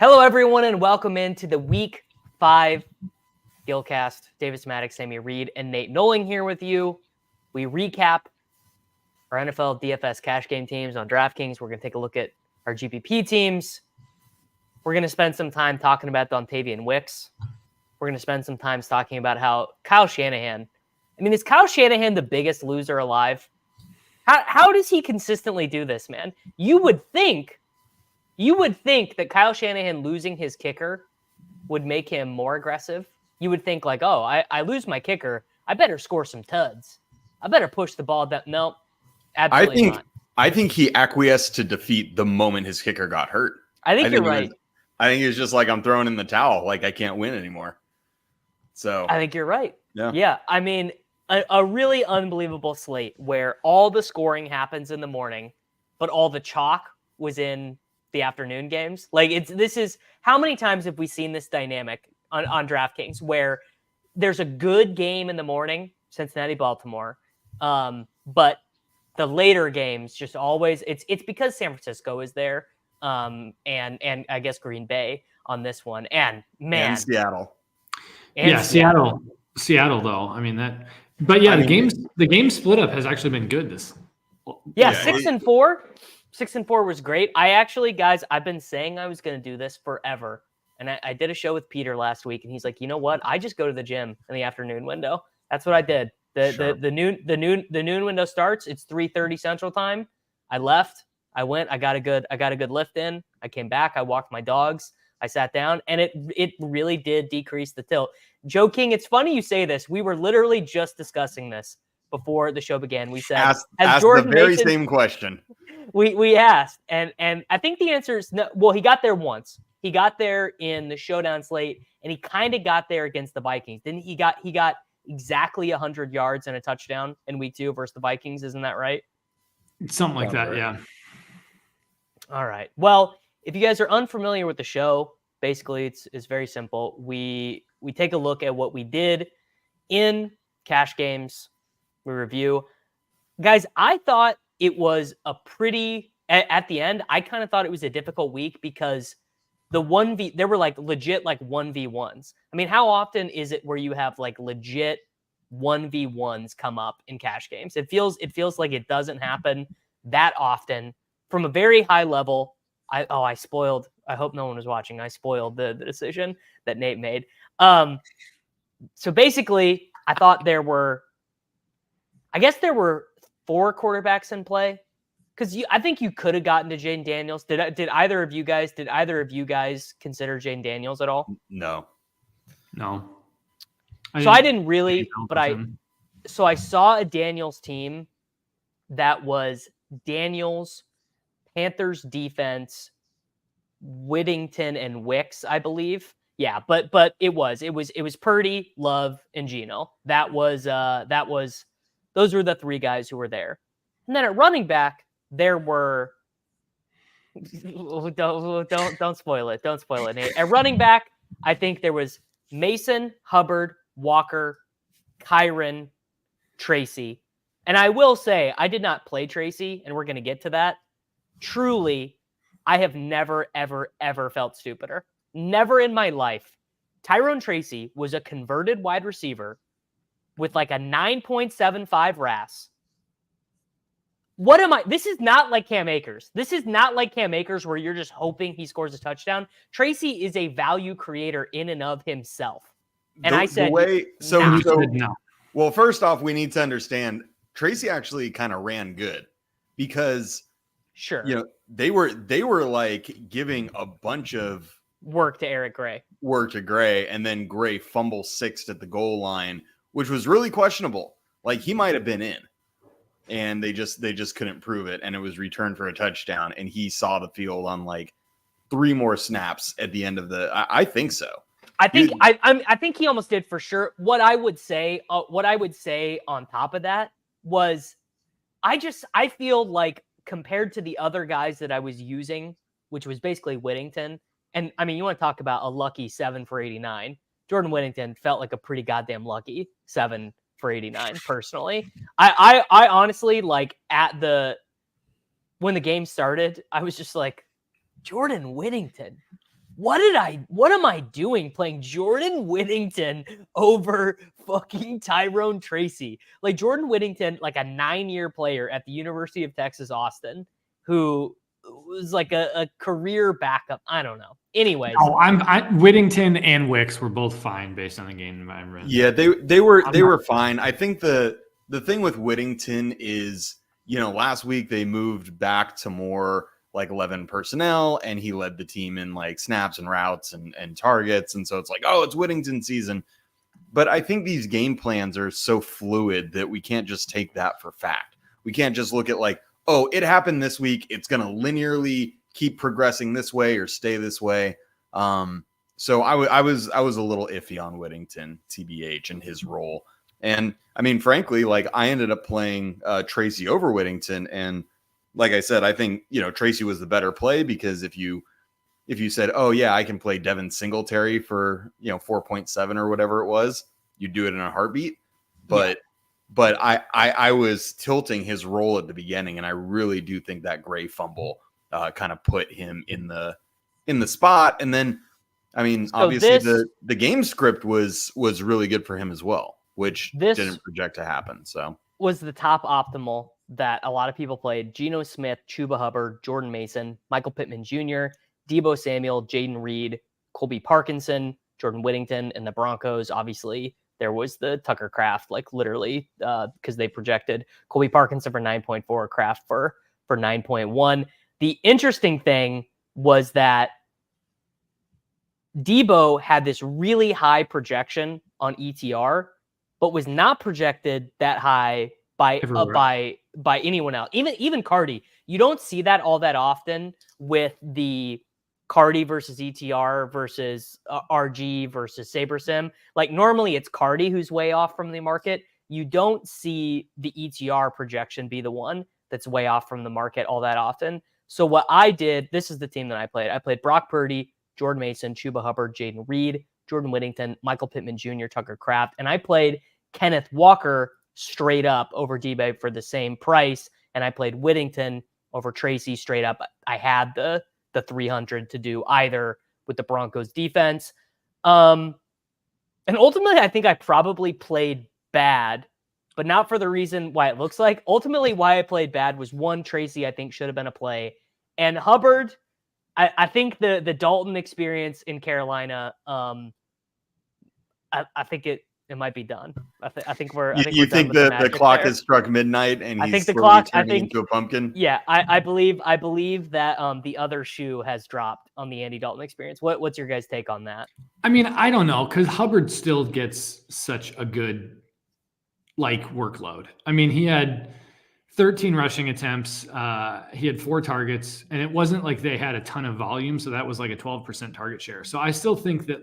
Hello, everyone, and welcome into the Week 5 GILLCAST. Davis Mattek, Sammy, Reid, and Nate Nohling here with you. We recap our NFL DFS cash game teams on DraftKings. We're going to take a look at our GPP teams. We're going to spend some time talking about Dontavian Wicks. We're going to spend some time talking about how Kyle Shanahan, is Kyle Shanahan the biggest loser alive? How does he consistently do this, man? You would think that Kyle Shanahan losing his kicker would make him more aggressive. You would think like, oh, I lose my kicker. I better score some tuds. I better push the ball down. No, absolutely not. I think he acquiesced to defeat the moment his kicker got hurt. I think you're right. I think it was just like, I'm throwing in the towel. Like, I can't win anymore. So I think you're right. Yeah. A really unbelievable slate where all the scoring happens in the morning, but all the chalk was in the afternoon games. Like this is how many times have we seen this dynamic on DraftKings where there's a good game in the morning, Cincinnati, Baltimore, but the later games just always it's because San Francisco is there, and I guess Green Bay on this one, and Seattle. Seattle though. The game split up has actually been good. 6-4. 6-4 was great. I've been saying I was going to do this forever. And I did a show with Peter last week, and he's like, you know what? I just go to the gym in the afternoon window. That's what I did. The noon window starts. It's 3:30 Central Time. I left. I went. I got a good lift in. I came back. I walked my dogs. I sat down, and it really did decrease the tilt. Joe King, it's funny you say this. We were literally just discussing this before the show began. We said, asked the very same question. We asked, and I think the answer is no. Well, he got there once. He got there in the showdown slate, and he kind of got there against the Vikings. Didn't he? He got exactly 100 yards and a touchdown in week 2 versus the Vikings. Isn't that right? Something like that, yeah. All right. Well, if you guys are unfamiliar with the show, basically it's very simple. We take a look at what we did in cash games. We review. Guys, I thought it was at the end, I kind of thought it was a difficult week because there were like legit like 1v1s. How often is it where you have like legit 1v1s come up in cash games? It feels like it doesn't happen that often from a very high level. I spoiled. I hope no one was watching. I spoiled the decision that Nate made. So basically, I thought there were 4 quarterbacks in play because I think you could have gotten to Jane Daniels. Did either of you guys consider Jane Daniels at all? No. I didn't really, but I saw a Daniels team that was Daniels, Panthers defense, Whittington, and Wicks, I believe. Yeah, but it was Purdy, Love, and Geno. Those were the 3 guys who were there. And then at running back, there were don't spoil it. Don't spoil it, Nate. At running back, I think there was Mason, Hubbard, Walker, Kyron, Tracy. And I will say, I did not play Tracy, and we're going to get to that. Truly, I have never, ever, ever felt stupider. Never in my life. Tyrone Tracy was a converted wide receiver with like a 9.75 RAS. This is not like Cam Akers. This is not like Cam Akers where you're just hoping he scores a touchdown. Tracy is a value creator in and of himself. And no. Well, first off, we need to understand Tracy actually kind of ran good because they were like giving a bunch of work to Eric Gray. And then Gray fumble 6th at the goal line, which was really questionable. Like he might have been in, and they just couldn't prove it. And it was returned for a touchdown. And he saw the field on like 3 more snaps at the end of I think so. I think he almost did for sure. What I would say on top of that was I feel like compared to the other guys that I was using, which was basically Whittington. And you want to talk about a lucky 7 for 89. Jordan Whittington felt like a pretty goddamn lucky 7 for 89 personally. I honestly, like, when the game started, I was just like, Jordan Whittington, what am I doing playing Jordan Whittington over fucking Tyrone Tracy? Like Jordan Whittington, like a 9-year player at the University of Texas, Austin, who was like a career backup. I don't know. Anyways. No, Whittington and Wicks were both fine based on the game environment. Yeah, they were fine. I think the thing with Whittington is, last week they moved back to more like 11 personnel, and he led the team in like snaps and routes and targets. And so it's like, oh, it's Whittington season. But I think these game plans are so fluid that we can't just take that for fact. We can't just look at like, oh, it happened this week, it's going to linearly keep progressing this way or stay this way. So I was a little iffy on Whittington, TBH, and his role. And I mean, frankly, like I ended up playing Tracy over Whittington, and like I said, I think Tracy was the better play, because if you said, oh yeah, I can play Devin Singletary for 4.7 or whatever it was, you'd do it in a heartbeat. But I was tilting his role at the beginning, and I really do think that Gray fumble kind of put him in the spot. And then, I mean, so obviously the game script was really good for him as well, which didn't project to happen. So was the top optimal that a lot of people played: Geno Smith, Chuba Hubbard, Jordan Mason, Michael Pittman Jr., Deebo Samuel, Jaden Reed, Colby Parkinson, Jordan Whittington, and the Broncos. Obviously, there was the Tucker Kraft, like literally, because they projected Colby Parkinson for 9.4, Kraft for 9.1. The interesting thing was that Deebo had this really high projection on ETR, but was not projected that high by anyone else. Even Cardi. You don't see that all that often with the Cardi versus ETR versus RG versus SaberSim. Like normally it's Cardi who's way off from the market. You don't see the ETR projection be the one that's way off from the market all that often. So what I did, this is the team that I played. I played Brock Purdy, Jordan Mason, Chuba Hubbard, Jaden Reed, Jordan Whittington, Michael Pittman Jr., Tucker Kraft, and I played Kenneth Walker straight up over D-Bay for the same price, and I played Whittington over Tracy straight up. I had the 300 to do either with the Broncos defense. And ultimately, I think I probably played bad, but not for the reason why it looks like. Ultimately, why I played bad was one, Tracy, I think should have been a play. And Hubbard, I think the Dalton experience in Carolina, I think it might be done. I think we're. You think the clock has struck midnight and he's turning into a pumpkin? Yeah, I believe that the other shoe has dropped on the Andy Dalton experience. What's your guys' take on that? I mean, I don't know, because Hubbard still gets such a good workload. I mean, he had 13 rushing attempts. He had 4 targets, and it wasn't like they had a ton of volume, so that was like a 12% target share. So I still think that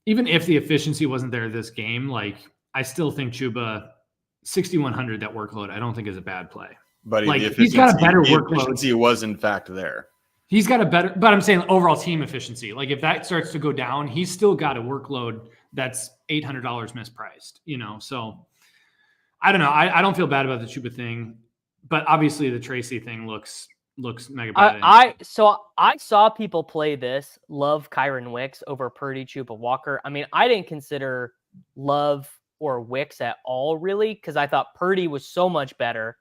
even if the efficiency wasn't there this game, I still think Chuba 6,100, that workload, I don't think is a bad play. But he's got a better workload. The efficiency was in fact there. He's got a better, but I'm saying overall team efficiency. If that starts to go down, he's still got a workload that's $800 mispriced, So I don't know. I don't feel bad about the Chuba thing, but obviously the Tracy thing looks mega bad. I saw people play this, love Kyron Wicks over Purdy, Chuba, Walker. I mean, I didn't consider Love or Wicks at all, really, because I thought Purdy was so much better.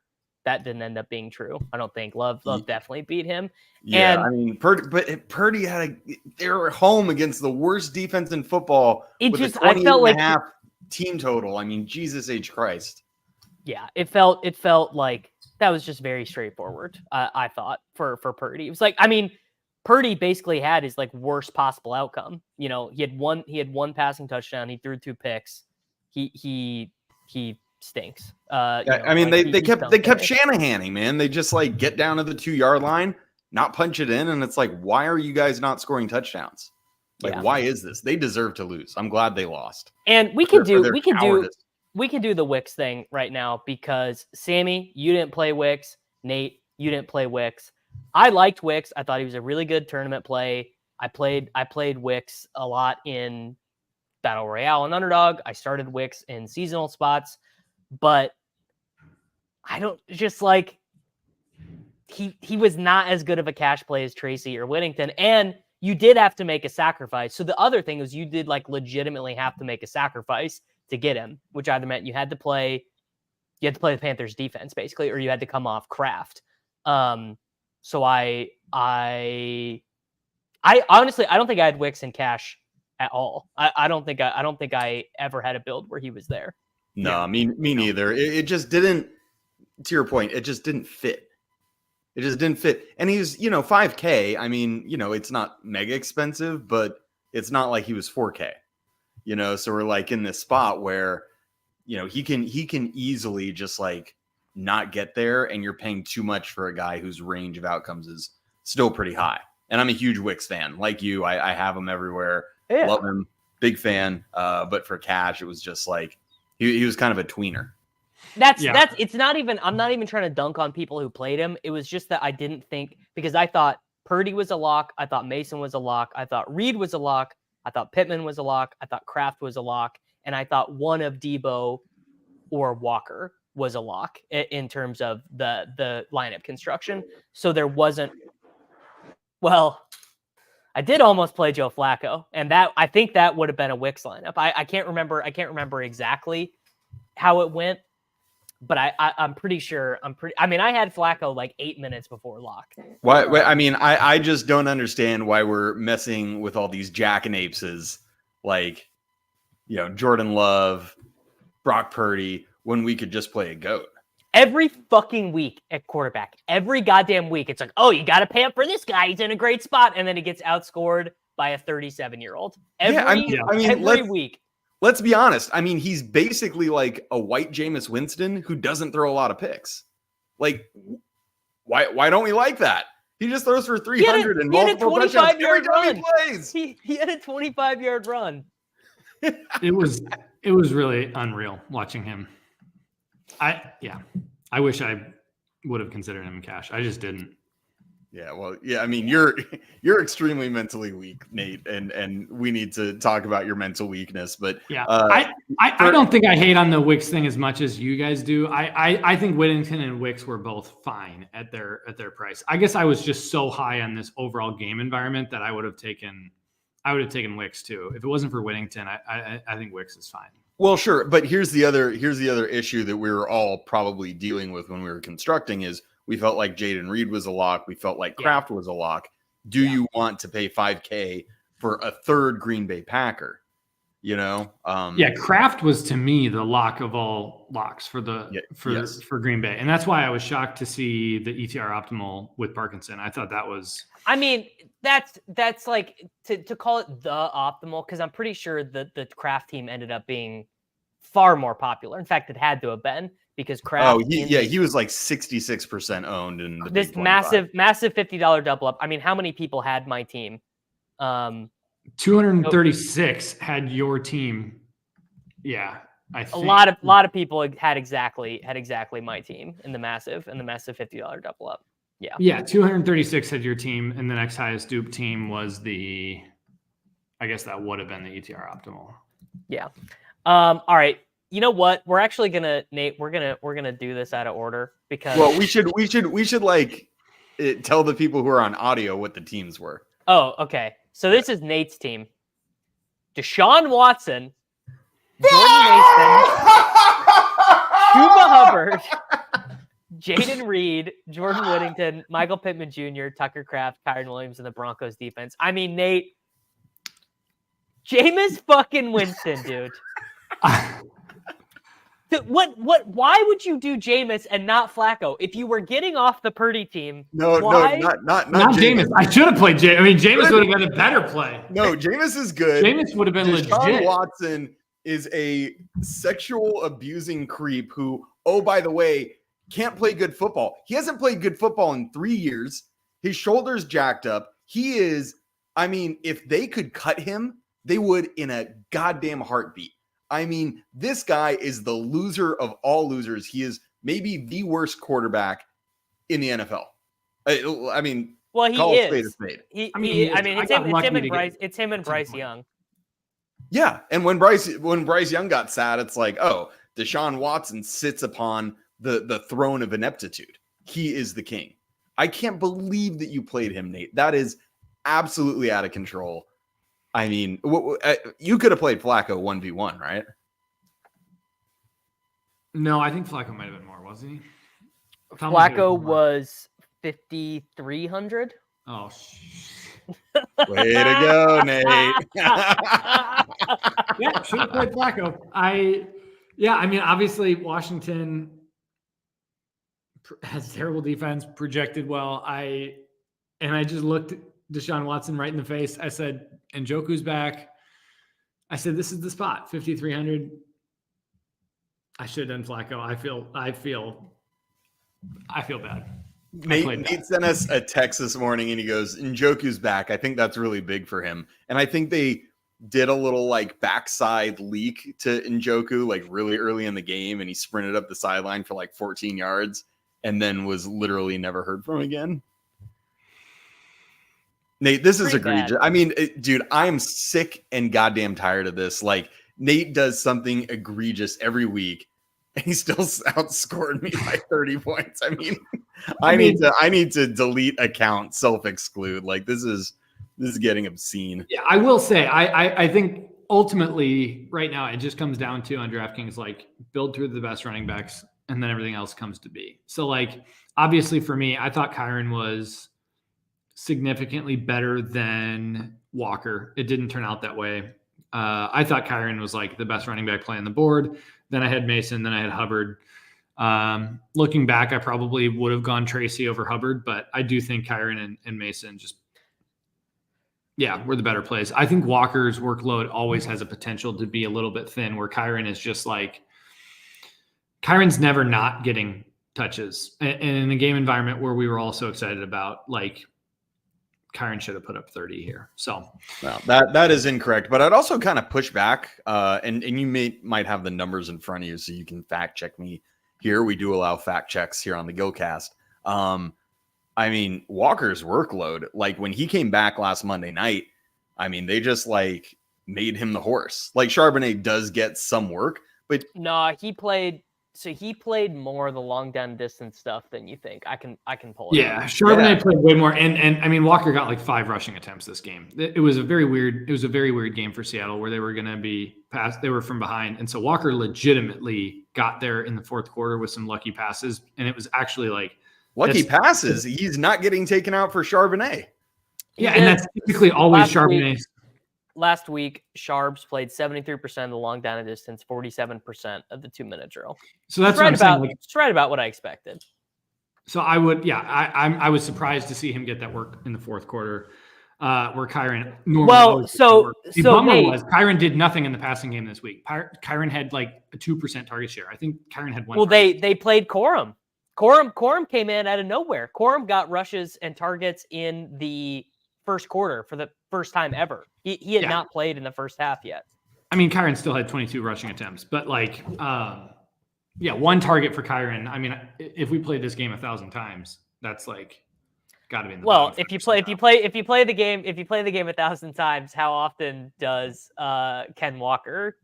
That didn't end up being true. I don't think Love definitely beat him. Yeah, I mean, Purdy they were home against the worst defense in football with a 28.5 team total. I mean, Jesus H. Christ. Yeah, it felt like that was just very straightforward. I thought for Purdy, it was like, I mean, Purdy basically had his worst possible outcome. He had one passing touchdown. He threw 2 picks. He stinks. I mean, they kept Shanahanning, man. They just get down to the 2-yard line, not punch it in, and it's like, why are you guys not scoring touchdowns? Why is this? They deserve to lose. I'm glad they lost. And we can do the Wicks thing right now, because Sammy, you didn't play Wicks. Nate, you didn't play Wicks. I liked Wicks. I thought he was a really good tournament play. I played Wicks a lot in Battle Royale and Underdog. I started Wicks in seasonal spots, but I don't he was not as good of a cash play as Tracy or Whittington, and you did have to make a sacrifice. So the other thing is you did like legitimately have to make a sacrifice to get him, which either meant you had to play the Panthers defense basically, or you had to come off Kraft. So I honestly, I don't think I had Wicks in cash at all. I don't think I ever had a build where he was there. No, me neither. It just didn't, to your point, it just didn't fit. It just didn't fit. And he's, $5K. I mean, it's not mega expensive, but it's not like he was $4K, so we're like in this spot where, he can easily just like not get there. And you're paying too much for a guy whose range of outcomes is still pretty high. And I'm a huge Wicks fan like you. I have him everywhere. Yeah. Love him. Big fan. But for cash, it was just like, he was kind of a tweener. It's not even, I'm not even trying to dunk on people who played him. It was just that I didn't think, because I thought Purdy was a lock. I thought Mason was a lock. I thought Reid was a lock. I thought Pittman was a lock. I thought Kraft was a lock. And I thought one of Debo or Walker was a lock in terms of the lineup construction. So there wasn't, I did almost play Joe Flacco, and I think that would have been a Wicks lineup. I can't remember exactly how it went, but I'm pretty sure. I had Flacco like 8 minutes before lock. Why? I just don't understand why we're messing with all these jackanapeses like, Jordan Love, Brock Purdy, when we could just play a GOAT. Every fucking week at quarterback, every goddamn week, it's like, oh, you got to pay up for this guy. He's in a great spot. And then he gets outscored by a 37-year-old. Every week. Let's be honest. He's basically like a white Jameis Winston who doesn't throw a lot of picks. Like, why don't we like that? He just throws for 300 and multiple touchdowns every time he plays. He had a 25-yard run. It was really unreal watching him. I wish I would have considered him in cash. I just didn't. Yeah, well, yeah. You're extremely mentally weak, Nate, and we need to talk about your mental weakness. But yeah, I don't think I hate on the Wicks thing as much as you guys do. I think Whittington and Wicks were both fine at their price. I guess I was just so high on this overall game environment that I would have taken Wicks too. If it wasn't for Whittington, I think Wicks is fine. Well, sure, but here's the other issue that we were all probably dealing with when we were constructing is we felt like Jaden Reed was a lock. We felt like Kraft was a lock. Do you want to pay $5K for a third Green Bay Packer? Kraft was to me the lock of all locks for Green Bay, and that's why I was shocked to see the ETR optimal with Parkinson. I thought that was. That's like to call it the optimal, because I'm pretty sure that the Kraft team ended up being far more popular. In fact, it had to have been, because Kraft. He was like 66% owned in this massive $50 double up. How many people had my team? 236 had your team. Yeah, I think a lot of people had exactly my team in the massive $50 double up. Yeah, 236 had your team, and the next highest dupe team was I guess that would have been the ETR optimal. Yeah. All right. You know what? We're actually Nate, we're gonna do this out of order, because we should like tell the people who are on audio what the teams were. Oh, okay. So this is Nate's team: Deshaun Watson, Jordan Mason, Chuba Hubbard, Jaden Reed, Jordan Whittington, Michael Pittman Jr., Tucker Kraft, Kyron Williams, and the Broncos defense. Nate, Jameis fucking Winston, dude. Why would you do Jameis and not Flacco? If you were getting off the Purdy team, not Jameis. I should have played Jameis. Jameis would have been a better play. No, Jameis is good. Jameis would have been legit. Deshaun Watson is a sexual abusing creep who, oh, by the way, can't play good football. He hasn't played good football in 3 years. His shoulder's jacked up. He is, if they could cut him, they would in a goddamn heartbeat. This guy is the loser of all losers. He is maybe the worst quarterback in the NFL. Well, he call is. Spade a spade. It's him and Bryce Young. Yeah, and when Bryce Young got sad, it's like, oh, Deshaun Watson sits upon the throne of ineptitude. He is the king. I can't believe that you played him, Nate. That is absolutely out of control. I mean, you could have played Flacco 1v1, right? No, I think Flacco might have been more, wasn't he? Flacco was 5,300. Oh, way to go, Nate. Yeah, should have played Flacco. I mean, obviously Washington has terrible defense, projected well. I just looked Deshaun Watson right in the face. I said, Njoku's back. I said, this is the spot, 5,300. I should have done Flacco. I feel bad. Nate sent us a text this morning and he goes, Njoku's back. I think that's really big for him. And I think they did a little like backside leak to Njoku like really early in the game, and he sprinted up the sideline for like 14 yards and then was literally never heard from again. Nate, this is egregious. Bad. I mean, dude, I am sick and goddamn tired of this. Like, Nate does something egregious every week, and he still outscored me by 30 points. I mean, I need to delete account, self-exclude. Like, this is getting obscene. Yeah, I will say, I think ultimately right now it just comes down to on DraftKings, like, build through the best running backs, and then everything else comes to be. So, like, obviously for me, I thought Kyren was significantly better than Walker. It didn't turn out that way. I thought Kyren was like the best running back play on the board. Then I had Mason, then I had Hubbard. Looking back, I probably would have gone Tracy over Hubbard, but I do think Kyren and Mason were the better plays. I think Walker's workload always has a potential to be a little bit thin, where Kyren is just like, Kyren's never not getting touches. And in a game environment where we were all so excited about, like, Kyren should have put up 30 here. So well, that is incorrect, but I'd also kind of push back. And you might have the numbers in front of you, so you can fact check me here. We do allow fact checks here on the GILLCAST. I mean, Walker's workload, like when he came back last Monday night, I mean, they just like made him the horse. Like Charbonnet does get some work, but no, he played more of the long down distance stuff than you think. I can pull it. Yeah, Charbonnet played way more, and I mean Walker got like 5 rushing attempts this game. It was a very weird game for Seattle where they were going to be passed. They were from behind, and so Walker legitimately got there in the fourth quarter with some lucky passes, and it was actually like lucky passes. He's not getting taken out for Charbonnet. Yeah, and that's typically always Charbonnet. Last week, Sharbs played 73% of the long down and distance, 47% of the 2-minute drill. So that's what I'm saying. Like, it's right about what I expected. So I was surprised to see him get that work in the fourth quarter, where Kyren normally. Kyren did nothing in the passing game this week. Kyren had like a 2% target share. I think Kyren had one. Well, they played Corum. Corum came in out of nowhere. Corum got rushes and targets in the first quarter for the first time ever. He had not played in the first half yet. I mean, Kyren still had 22 rushing attempts, but like, one target for Kyren. I mean, if we played this game 1,000 times, that's like got to be in the if you play the game 1,000 times, how often does Ken Walker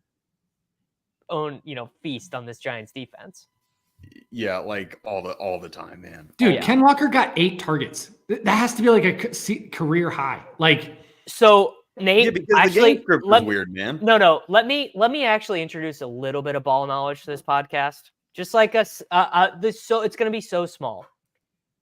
feast on this Giants defense? Yeah, like all the time, man. Dude, Ken Walker got 8 targets. That has to be like a career high. Like, so Nate, because actually, the game script was weird, man. No. Let me actually introduce a little bit of ball knowledge to this podcast. Just like us, so it's going to be so small.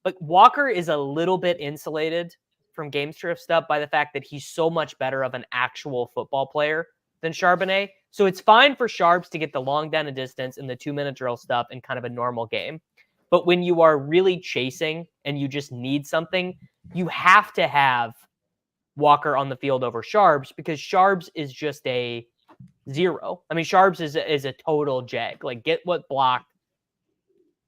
But Walker is a little bit insulated from game script stuff by the fact that he's so much better of an actual football player than Charbonnet. So it's fine for Sharps to get the long down and distance and the 2-minute drill stuff in kind of a normal game. But when you are really chasing and you just need something, you have to have Walker on the field over Sharps, because Sharps is just a 0. I mean, Sharps is a total jag. Like, get what blocked.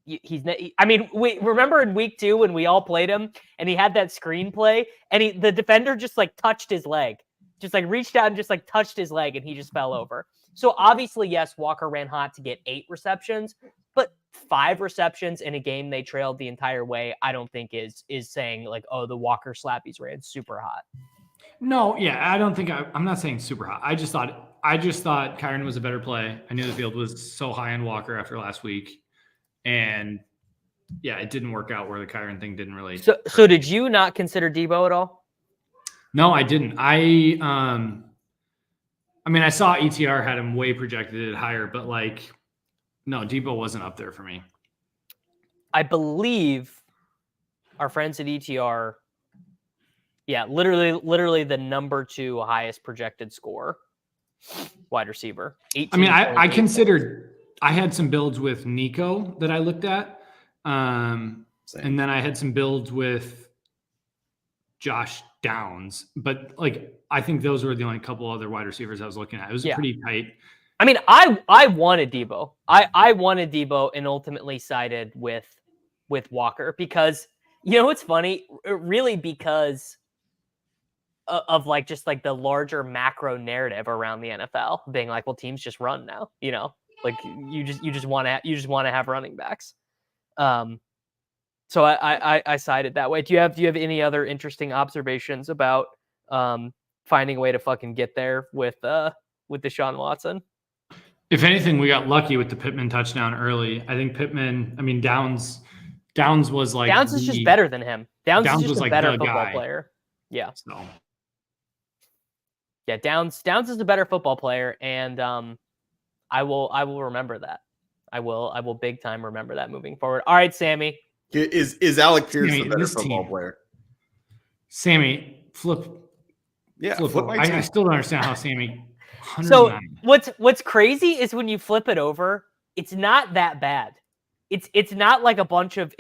We remember in week 2 when we all played him and he had that screenplay and the defender just like touched his leg. Just like reached out and just like touched his leg and he just fell over. So obviously, yes, Walker ran hot to get 8 receptions, but 5 receptions in a game they trailed the entire way, I don't think is saying like, oh, the Walker slappies ran super hot. No, yeah, I don't think I'm not saying super hot. I just thought Kyren was a better play. I knew the field was so high on Walker after last week, and yeah, it didn't work out where the Kyron thing didn't really. So did you not consider Debo at all? No, I didn't. I mean, I saw ETR had him way projected higher, but like, no, Debo wasn't up there for me. I believe our friends at ETR, yeah, literally the number 2 highest projected score wide receiver. I mean, I considered, I had some builds with Nico that I looked at. And then I had some builds with Josh Downs, but like, I think those were the only couple other wide receivers I was looking at. It was pretty tight. I mean, I wanted Debo. I wanted Debo and ultimately sided with Walker because, you know, what's funny, really, because of like just like the larger macro narrative around the NFL being like, well, teams just run now, you know, like you just want to have running backs. So I sided that way. Do you have any other interesting observations about finding a way to fucking get there with Deshaun Watson? If anything, we got lucky with the Pittman touchdown early. I think Pittman, I mean, Downs was like, Downs is just better than him. Downs is just was a like better the football guy. player. Yeah. So. Yeah, Downs is a better football player, and I will remember that. I will big time remember that moving forward. All right, Sammy. Is Alec Pierce Sammy, the better this football team. player? Sammy, flip. Yeah, flip my I still don't understand how Sammy. So what's crazy is when you flip it over, it's not that bad. It's not like a bunch of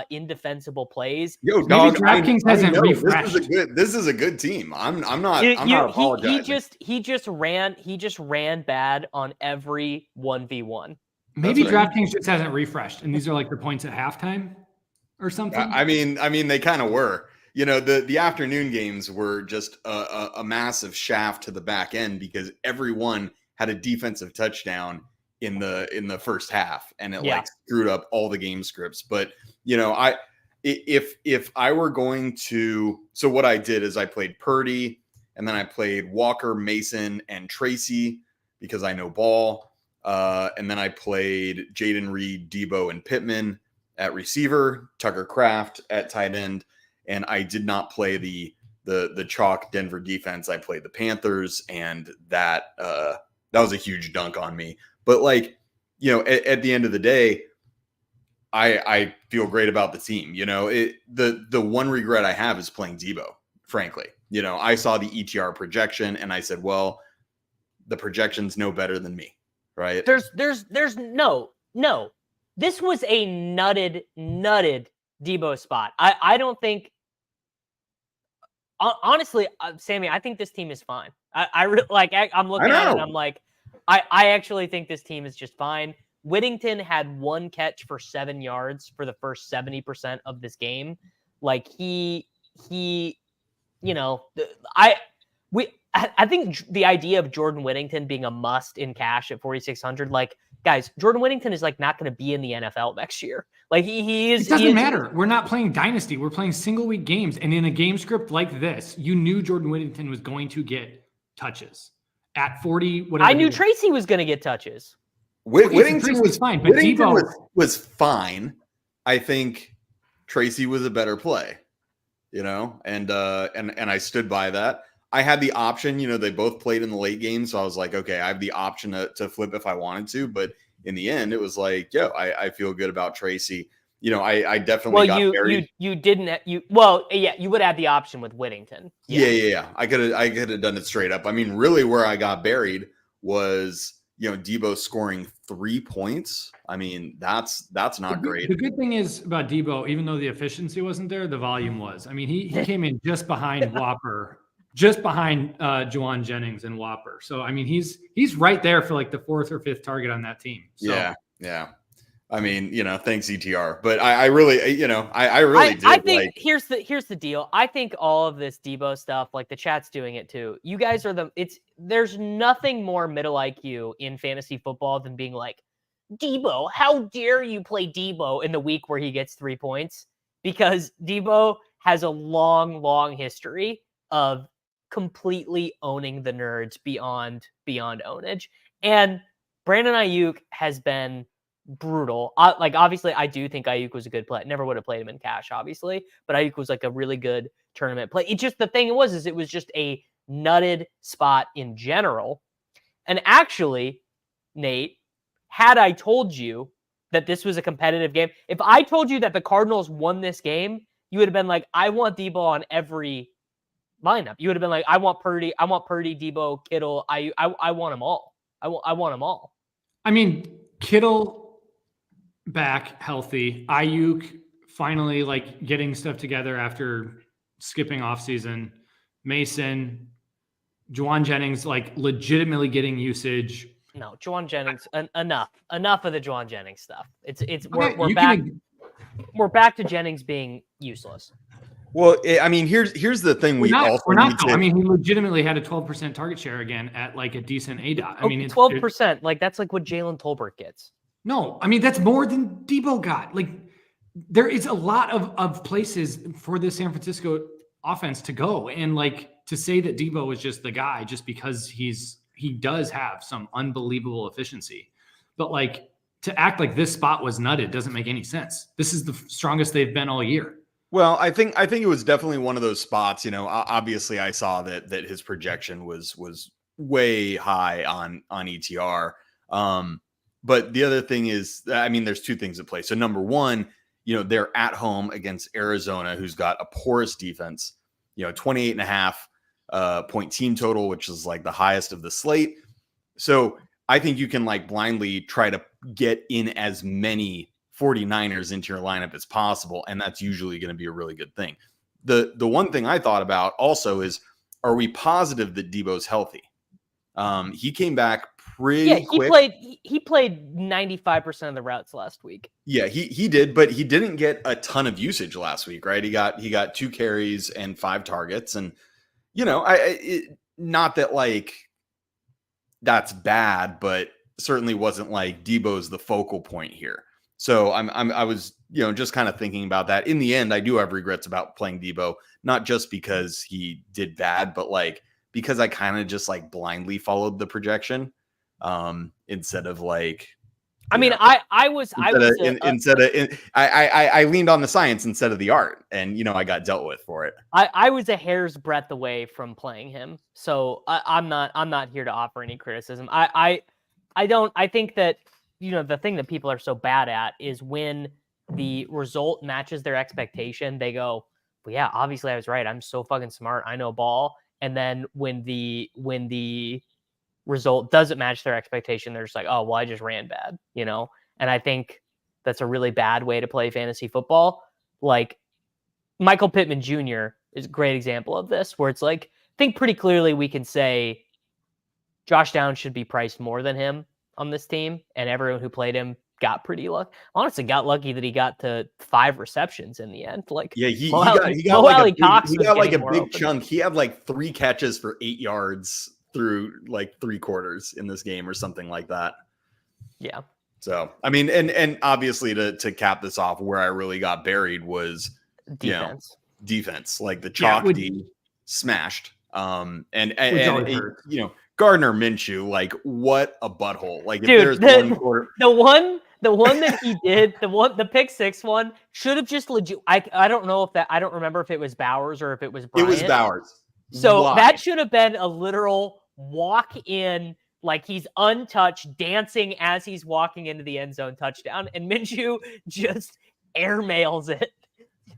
indefensible plays. Yo, Maybe dog, DraftKings hasn't refreshed. This is a good team. I'm not apologizing. He just ran bad on every 1v1. Maybe DraftKings just hasn't refreshed, and these are like the points at halftime or something. I mean, they kind of were. You know, the afternoon games were just a massive shaft to the back end because everyone had a defensive touchdown in the first half, and it like screwed up all the game scripts. But you know, if I were going to, so what I did is I played Purdy, and then I played Walker, Mason, and Tracy because I know ball. And then I played Jaden Reed, Debo, and Pittman at receiver, Tucker Kraft at tight end, and I did not play the chalk Denver defense. I played the Panthers, and that was a huge dunk on me. But like, you know, at the end of the day, I feel great about the team. You know, the one regret I have is playing Debo. Frankly, you know, I saw the ETR projection, and I said, well, the projection's no better than me. Right. There's no. This was a nutted Debo spot. I don't think. Honestly, Sammy, I think this team is fine. I'm looking at it and I'm like, I actually think this team is just fine. Whittington had 1 catch for 7 yards for the first 70% of this game. Like he, you know, I think the idea of Jordan Whittington being a must in cash at 4,600, like, guys, Jordan Whittington is like not going to be in the NFL next year. Like he is. It doesn't matter. We're not playing dynasty. We're playing single week games, and in a game script like this, you knew Jordan Whittington was going to get touches at 40. Whatever. I knew Tracy was going to get touches. Whittington was fine, but Debo was fine. I think Tracy was a better play. You know, and I stood by that. I had the option, you know, they both played in the late game. So I was like, okay, I have the option to flip if I wanted to. But in the end, it was like, yo, I feel good about Tracy. You know, I definitely got buried. You didn't, you would have the option with Whittington. Yeah. I could have done it straight up. I mean, really where I got buried was, you know, Debo scoring 3 points. I mean, that's not great. The good thing is about Debo, even though the efficiency wasn't there, the volume was. I mean, he came in just behind Whopper. Just behind Juwan Jennings and Whopper. So, I mean, he's right there for like the 4th or 5th target on that team. So. Yeah. I mean, you know, thanks ETR, but I really, you know, I really did. I think here's the deal. I think all of this Debo stuff, like the chat's doing it too. You guys are there's nothing more middle IQ in fantasy football than being like, Debo, how dare you play Debo in the week where he gets 3 points? Because Debo has a long history of completely owning the nerds beyond ownage. And Brandon Ayuk has been brutal. Like, obviously, I do think Ayuk was a good play. Never would have played him in cash, obviously, but Ayuk was like a really good tournament play. It just, the thing was it was just a nutted spot in general. And actually, Nate, had I told you that this was a competitive game, if I told you that the Cardinals won this game, you would have been like, I want Debo on every lineup. You would have been like, I want Purdy, Debo, Kittle, I want them all. I want them all. I mean, Kittle back healthy, Ayuk finally like getting stuff together after skipping off season, Mason, Juwan Jennings like legitimately getting usage. No, Juwan Jennings, enough of the Juwan Jennings stuff. We're back to Jennings being useless. Well, I mean, here's the thing. We're not. I mean, he legitimately had a 12% target share again at like a decent ADOT. I mean, 12%. Like, that's like what Jalen Tolbert gets. No, I mean, that's more than Debo got. Like, there is a lot of places for the San Francisco offense to go. And like, to say that Debo is just the guy just because he does have some unbelievable efficiency. But like, to act like this spot was nutted doesn't make any sense. This is the strongest they've been all year. Well, I think it was definitely one of those spots. You know, obviously I saw that his projection was way high on ETR. But the other thing is, I mean, there's two things at play. So number one, you know, they're at home against Arizona, who's got a porous defense. You know, 28.5 point team total, which is like the highest of the slate. So I think you can like blindly try to get in as many 49ers into your lineup as possible, and that's usually going to be a really good thing. The one thing I thought about also is, are we positive that Debo's healthy? He came back pretty quick. He played 95% of the routes last week. Yeah, he did, but he didn't get a ton of usage last week, right? He got 2 carries and 5 targets, and you know, not that like that's bad, but certainly wasn't like Debo's the focal point here. So I was, you know, just kind of thinking about that. In the end, I do have regrets about playing Debo, not just because he did bad, but like because I kind of just like blindly followed the projection instead of like. I mean, I leaned on the science instead of the art, and you know, I got dealt with for it. I was a hair's breadth away from playing him, so I'm not here to offer any criticism. I think that, you know, the thing that people are so bad at is when the result matches their expectation, they go, well, yeah, obviously I was right. I'm so fucking smart. I know ball. And then when the result doesn't match their expectation, they're just like, oh, well, I just ran bad, you know? And I think that's a really bad way to play fantasy football. Like, Michael Pittman Jr. is a great example of this, where it's like, I think pretty clearly we can say Josh Downs should be priced more than him on this team, and everyone who played him got pretty lucky. Honestly, got lucky that he got to 5 receptions in the end. Like, yeah, he got like a big chunk. He had like 3 catches for 8 yards through like 3 quarters in this game or something like that. Yeah. So, I mean, and obviously to cap this off, where I really got buried was defense, like the chalk D smashed. And you know, Gardner Minshew, like what a butthole. Like, if dude, there's one quarter, the one that he did, the pick 6 one should have just legit. I don't know I don't remember if it was Bowers or if it was Bryant. It was Bowers. So that should have been a literal walk in, like he's untouched, dancing as he's walking into the end zone touchdown, and Minshew just airmails it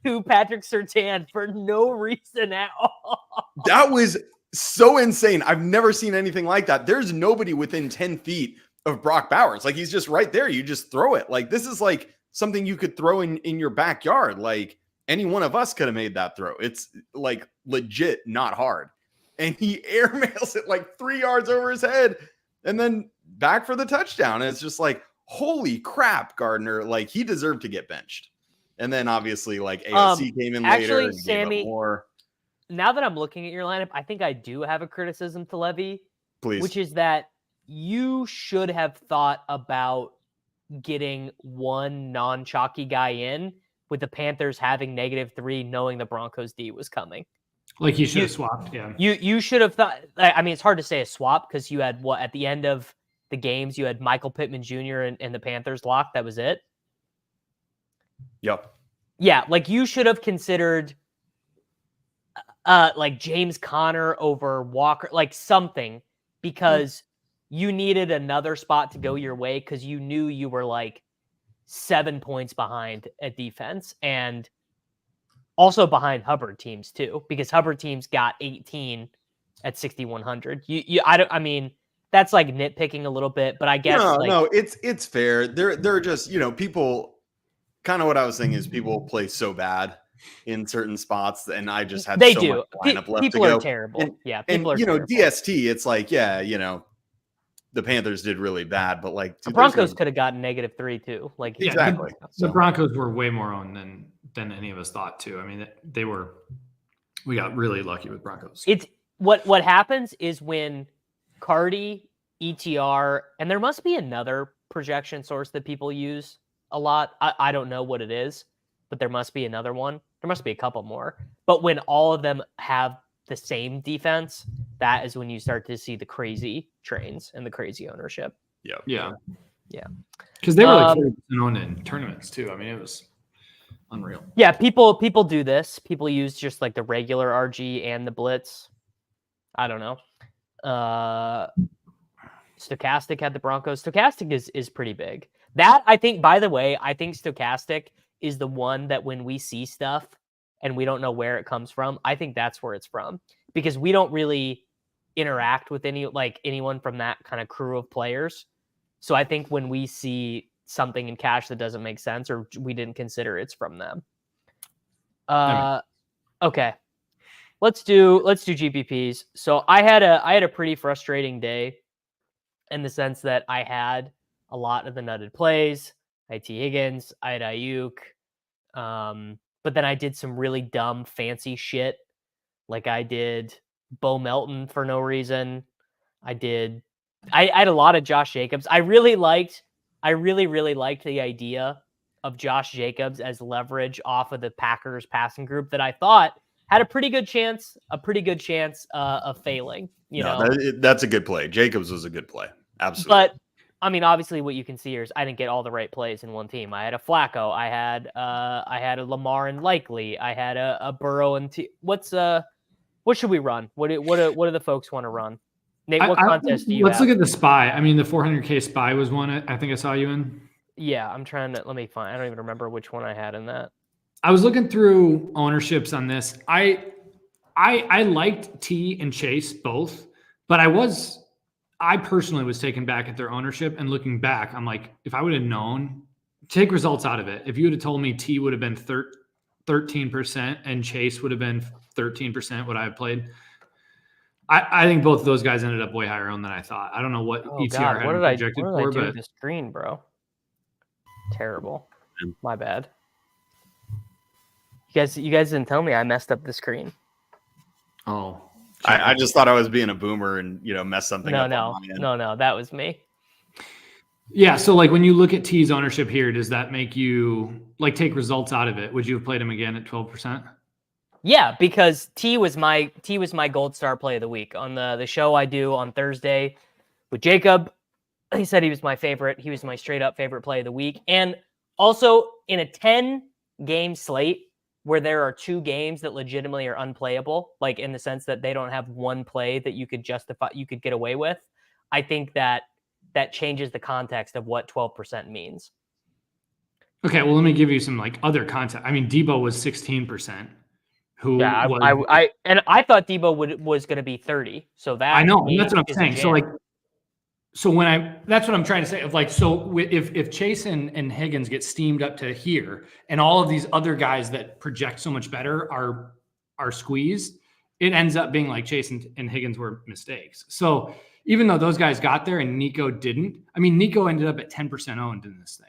to Patrick Surtain for no reason at all. That was so insane. I've never seen anything like that. There's nobody within 10 feet of Brock Bowers. Like, he's just right there. You just throw it. Like, this is like something you could throw in your backyard. Like, any one of us could have made that throw. It's like legit not hard. And he airmails it like 3 yards over his head and then back for the touchdown. And it's just like, holy crap, Gardner. Like, he deserved to get benched. And then obviously like AOC came in later and Sammy, gave up more. Now that I'm looking at your lineup, I think I do have a criticism to levy. Please. Which is that you should have thought about getting one non-chalky guy in with the Panthers having -3, knowing the Broncos D was coming. Like, you should have swapped. Yeah. You should have thought, I mean, it's hard to say a swap because you had at the end of the games you had Michael Pittman Jr. and the Panthers locked. That was it. Yep. Yeah, like you should have considered like James Conner over Walker, like something, because you needed another spot to go your way because you knew you were like 7 points behind at defense and also behind Hubbard teams too, because Hubbard teams got 18 at 6,100. I mean, that's like nitpicking a little bit, but I guess No, it's fair. They're just, people, kind of what I was saying is people play so bad in certain spots, and I just had they so do. much lineup left People to go. are terrible. And People are terrible. DST, it's like, the Panthers did really bad, but like the Broncos could have gotten -3 too. Like exactly. The Broncos were way more owned than any of us thought too. I mean, we got really lucky with Broncos. It's what happens is when Cardi, ETR, and there must be another projection source that people use a lot. I don't know what it is, but there must be another one. There must be a couple more. But when all of them have the same defense, that is when you start to see the crazy trains and the crazy ownership. Yeah. Yeah. Because they were like 40% owned in tournaments too. I mean, it was unreal. Yeah, people do this. People use just like the regular RG and the blitz. I don't know. Stochastic had the Broncos. Stochastic is pretty big. That, I think, by the way, I think Stochastic is the one that when we see stuff and we don't know where it comes from, I think that's where it's from, because we don't really interact with anyone from that kind of crew of players. So I think when we see something in cash that doesn't make sense or we didn't consider, it's from them. Okay. Let's do GPPs. So I had a pretty frustrating day in the sense that I had a lot of the nutted plays. I had T. Higgins, I had Ayuk. But then I did some really dumb, fancy shit. Like I did Bo Melton for no reason. I had a lot of Josh Jacobs. I really liked the idea of Josh Jacobs as leverage off of the Packers passing group that I thought had a pretty good chance of failing. That's a good play. Jacobs was a good play. Absolutely. But I mean, obviously, what you can see here is I didn't get all the right plays in one team. I had a Flacco. I had a Lamar and Likely. I had a Burrow and what should we run? What do the folks want to run? Nate, what contest do you have? Let's look at the SPY. I mean, the 400K SPY was one I think I saw you in. Yeah, I'm trying to. Let me find. I don't even remember which one I had in that. I was looking through ownerships on this. I liked T and Chase both, but I personally was taken back at their ownership, and looking back, I'm like, if I would have known, take results out of it. If you would have told me T would have been 13% and Chase would have been 13%, what I have played, I think both of those guys ended up way higher owned than I thought. I don't know what ETR had projected for, what did I do but with the screen, bro? Terrible. My bad. You guys didn't tell me I messed up the screen. Oh. I just thought I was being a boomer and mess something up. No, that was me. Yeah, so like when you look at T's ownership here, does that make you like take results out of it? Would you have played him again at 12%? Yeah, because T was my gold star play of the week on the show I do on Thursday with Jakob. He said he was my favorite. He was my straight up favorite play of the week, and also in a 10-game slate where there are 2 games that legitimately are unplayable, like in the sense that they don't have one play that you could get away with. I think that changes the context of what 12% means. Okay, well, let me give you some like other context. I mean, Debo was 16%. I thought Debo was going to be 30. So that I know, that's what I'm saying. That's what I'm trying to say. Of like, so if Chase and Higgins get steamed up to here, and all of these other guys that project so much better are squeezed, it ends up being like Chase and Higgins were mistakes. So even though those guys got there and Nico didn't, I mean, Nico ended up at 10% owned in this thing.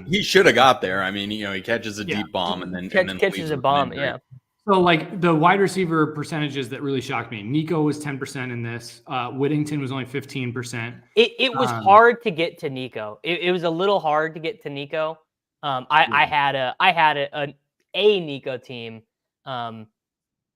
He should have got there. I mean, he catches a deep bomb and then catches a bomb. Yeah. So like the wide receiver percentages that really shocked me. Nico was 10% in this. Whittington was only 15%. It was hard to get to Nico. It was a little hard to get to Nico. I had a Nico team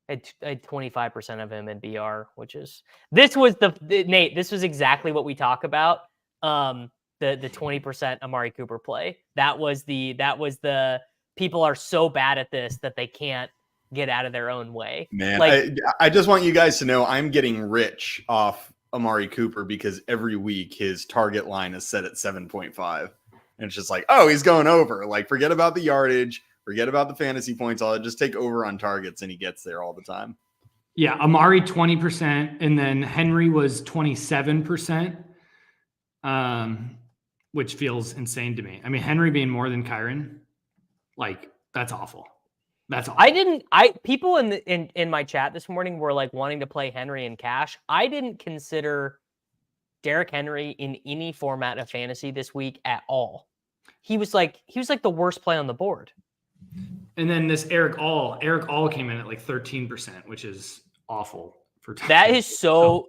I had 25% of him in BR, which is this was Nate. This was exactly what we talk about. The 20% Amari Cooper play. That was the people are so bad at this that they can't get out of their own way. Man, Like, I just want you guys to know I'm getting rich off Amari Cooper because every week his target line is set at 7.5. And it's just like, oh, he's going over. Like, forget about the yardage. Forget about the fantasy points. I'll just take over on targets, and he gets there all the time. Yeah, Amari 20%, and then Henry was 27%, which feels insane to me. I mean, Henry being more than Kyron, like, that's awful. That's awful. People in my chat this morning were like wanting to play Henry in cash. I didn't consider Derrick Henry in any format of fantasy this week at all. He was like the worst play on the board. And then this Eric All came in at like 13%, which is awful for time. That is so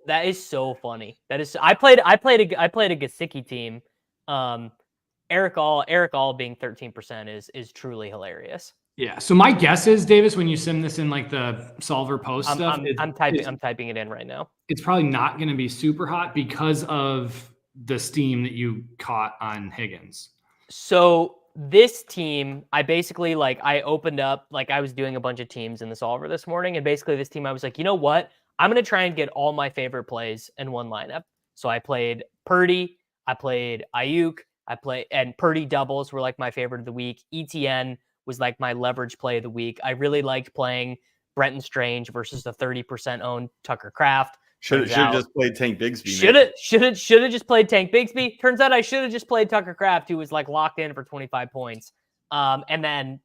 funny. I played a Gesicki team. Eric All being 13% is truly hilarious. Yeah. So my guess is, Davis, when you sim this in like the solver post stuff, I'm typing it in right now. It's probably not going to be super hot because of the steam that you caught on Higgins. So this team, I basically I opened up, I was doing a bunch of teams in the solver this morning, and basically this team, I was like, you know what? I'm going to try and get all my favorite plays in one lineup. So I played Purdy, I played Ayuk, and Purdy doubles were like my favorite of the week. ETN was like my leverage play of the week. I really liked playing Brenton Strange versus the 30% owned Tucker Kraft. Should have just played Tank Bigsby. Should have just played Tank Bigsby. Turns out I should have just played Tucker Kraft, who was locked in for 25 points. And then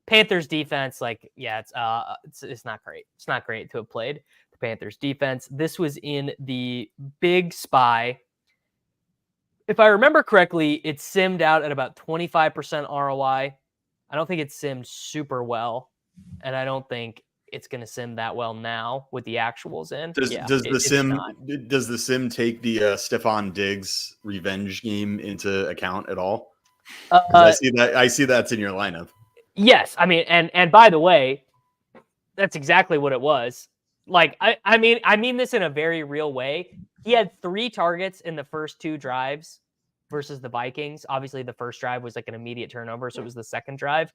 Panthers defense, it's not great. It's not great to have played the Panthers defense. This was in the Big Spy. If I remember correctly, it simmed out at about 25% ROI. I don't think it simmed super well, and I don't think it's going to sim that well now with the actuals in. Does the sim take the Stephon Diggs revenge game into account at all? I see that's in your lineup. Yes, I mean, and by the way, that's exactly what it was. I mean this in a very real way. He had 3 targets in the first 2 drives versus the Vikings. Obviously, the first drive was an immediate turnover, so it was the second drive.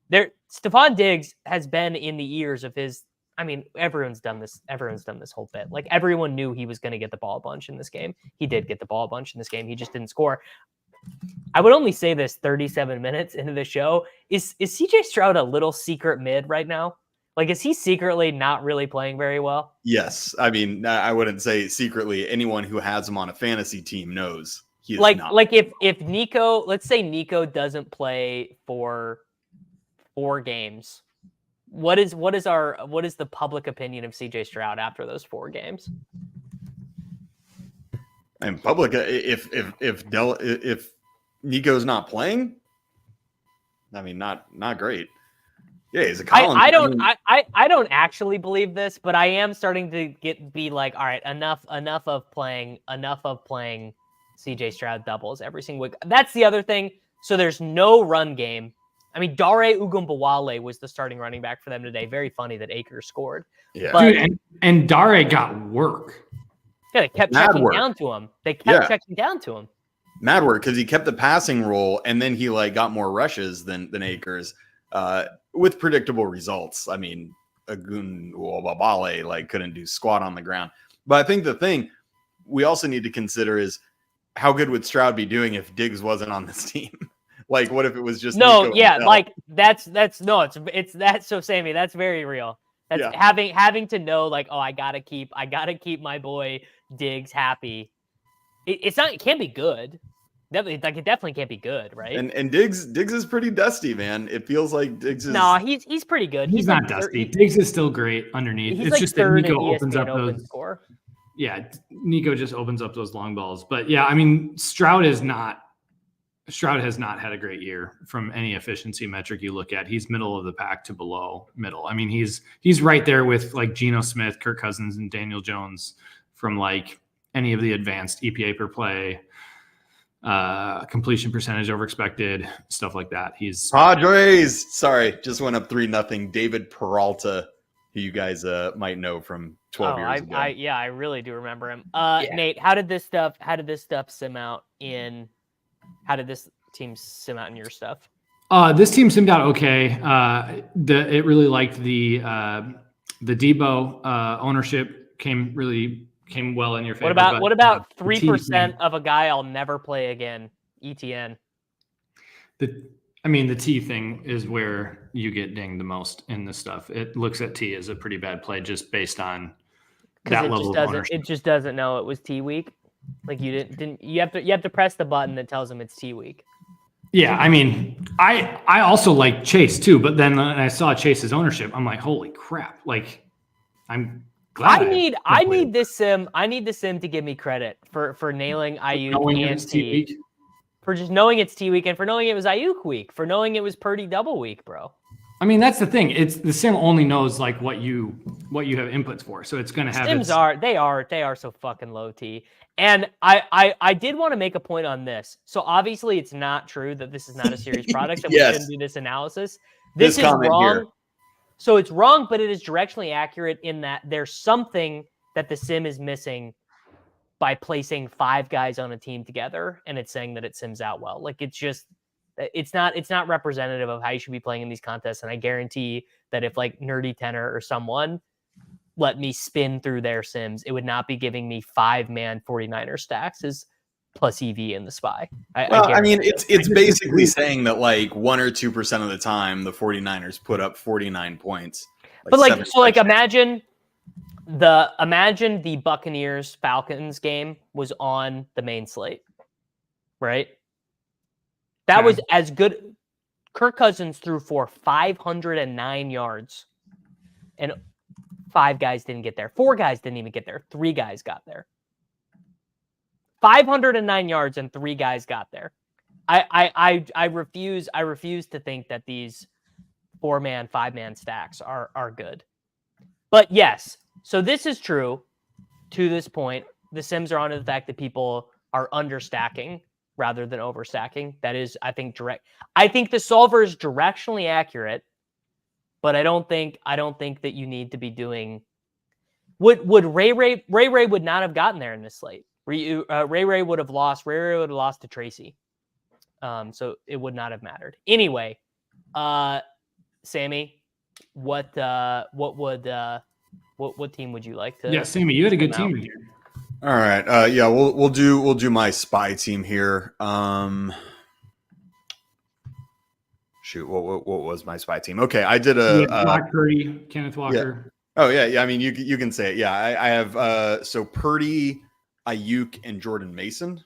Stephon Diggs has been in the ears of his. I mean, everyone's done this. Everyone's done this whole bit. Everyone knew he was going to get the ball a bunch in this game. He did get the ball a bunch in this game. He just didn't score. I would only say this 37 minutes into the show. Is CJ Stroud a little secret mid right now? Is he secretly not really playing very well? Yes. I mean, I wouldn't say secretly. Anyone who has him on a fantasy team knows he is not. If Nico, let's say Nico doesn't play for 4 games, what is the public opinion of CJ Stroud after those 4 games? And public, if Nico's not playing, I mean, not great. Yeah, he's a Collins. I don't actually believe this, but I am starting to be like, all right, enough of playing CJ Stroud doubles every single week. That's the other thing. So there's no run game. I mean, Dare Ugumbawale was the starting running back for them today. Very funny that Akers scored. Yeah. But, dude, and Dare got work. Yeah, they kept checking down to him. Checking down to him. Mad work, because he kept the passing role, and then he got more rushes than Akers, with predictable results. I mean, Ugumbawale couldn't do squat on the ground. But I think the thing we also need to consider is how good would Stroud be doing if Diggs wasn't on this team? What if it was just Nico himself? It's that. So Sammy, that's very real. That's having to know I gotta keep my boy Diggs happy. It can't be good. It definitely can't be good, right? And Diggs is pretty dusty, man. It feels like Diggs is. No, he's pretty good. He's not dusty. Diggs is still great underneath. It's just that Nico opens up those. Score. Yeah, Nico just opens up those long balls. But yeah, I mean, Stroud has not had a great year from any efficiency metric you look at. He's middle of the pack to below middle. I mean, he's right there with Geno Smith, Kirk Cousins, and Daniel Jones from any of the advanced EPA per play, completion percentage over expected, stuff like that. He's Padres. Sorry, just went up 3-0. David Peralta who you guys might know from 12 years ago. I really do remember him. Yeah. Nate, how did this stuff sim out in? How did this team sim out in your stuff? This team simmed out okay. It really liked the Debo ownership came well in your favor. What about 3% of a guy I'll never play again? ETN. The T thing is where you get dinged the most in this stuff. It looks at T as a pretty bad play just based on that level of ownership. It just doesn't know it was T week. Like you didn't. You have to press the button that tells him it's T week. Yeah, I mean, I also like Chase too, but then when I saw Chase's ownership, I'm like, holy crap! Like, I'm glad. I need this sim. I need the sim to give me credit for nailing Ayuk and T. For just knowing it's T week and for knowing it was Ayuk week, for knowing it was Purdy double week, bro. I mean, that's the thing. It's the sim only knows like what you have inputs for, so it's going to have. Sims are so fucking low T. And I did want to make a point on this. So obviously it's not true that this is not a series product and we shouldn't do this analysis. This is wrong. Here. So it's wrong, but it is directionally accurate in that there's something that the sim is missing by placing 5 guys on a team together, and it's saying that it sims out well. Like it's not representative of how you should be playing in these contests. And I guarantee that if like Nerdy Tenor or someone let me spin through their sims, it would not be giving me 5-man 49er stacks as plus EV in the SPY. I mean, it's basically saying that like 1 or 2% of the time the 49ers put up 49 points. Imagine the Buccaneers Falcons game was on the main slate, right? That was as good. Kirk Cousins threw for 509 yards, and 5 guys didn't get there. 4 guys didn't even get there. 3 guys got there. 509 yards and 3 guys got there. I refuse to think that these 4-man, 5-man stacks are good. But yes, so this is true to this point. The sims are onto the fact that people are understacking rather than overstacking. That is, I think, direct. I think the solver is directionally accurate, but I don't think that you need to be doing. Would Ray would not have gotten there in this slate. Ray would have lost. Ray would have lost to Tracy. So it would not have mattered. Anyway, Sammy, what team would you like to? Yeah, Sammy, you had a good team in here. All right. We'll do my SPY team here. Shoot, what was my SPY team? Okay, I did Black Purdy, Kenneth Walker. Yeah. Oh yeah. I mean, you can say it. Yeah, I have so Purdy, Ayuk, and Jordan Mason.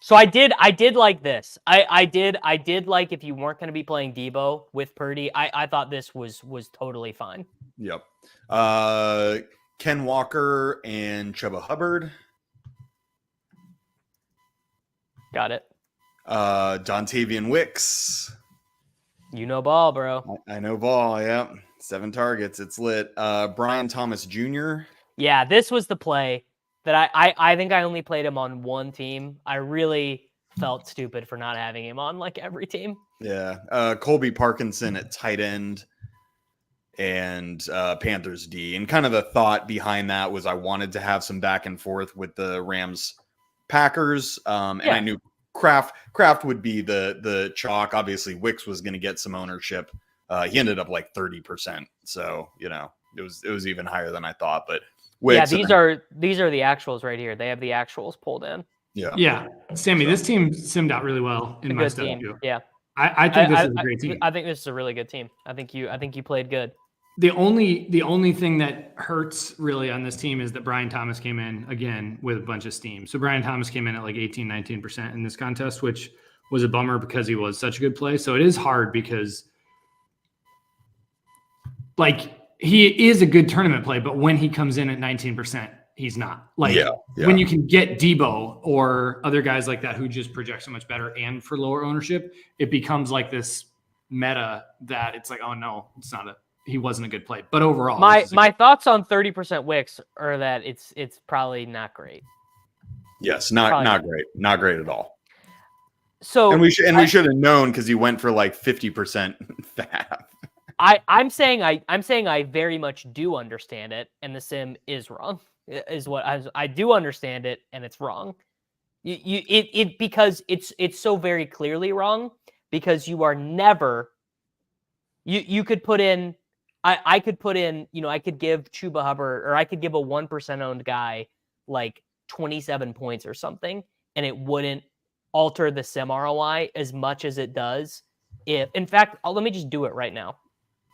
So I did like this. I did like if you weren't going to be playing Debo with Purdy. I thought this was totally fine. Yep. Ken Walker and Chuba Hubbard. Got it. Dontavian Wicks. You know ball, bro. I know ball, yeah. 7 targets. It's lit. Brian Thomas Jr. Yeah, this was the play that I think I only played him on one team. I really felt stupid for not having him on like every team. Yeah. Colby Parkinson at tight end and Panthers D. And kind of the thought behind that was I wanted to have some back and forth with the Rams Packers. And I knew Kraft would be the chalk. Obviously, Wicks was going to get some ownership. He ended up like 30%. So, it was even higher than I thought. But Wicks, these are the actuals right here. They have the actuals pulled in. Yeah. Sammy, this team simmed out really well in my stuff too. Yeah. I think this is a great team. I think this is a really good team. I think you played good. The only thing that hurts really on this team is that Brian Thomas came in again with a bunch of steam. So Brian Thomas came in at like 18-19% in this contest, which was a bummer because he was such a good play. So it is hard because like he is a good tournament play, but when he comes in at 19%, he's not. Like when you can get Debo or other guys like that who just project so much better and for lower ownership, it becomes like this meta that it's like, oh no, he wasn't a good play. But overall, my thoughts on 30% Wicks are that it's probably not great. Yes, not great. Not great at all. So we should have known because he went for like 50% fab. I'm saying I very much do understand it, and the sim is wrong. Is what I do understand it, and it's wrong. Because it's so very clearly wrong, because you are never you could put in I could put in, I could give Chuba Hubbard, or I could give a 1% owned guy like 27 points or something, and it wouldn't alter the sim ROI as much as it does if, in fact, let me just do it right now.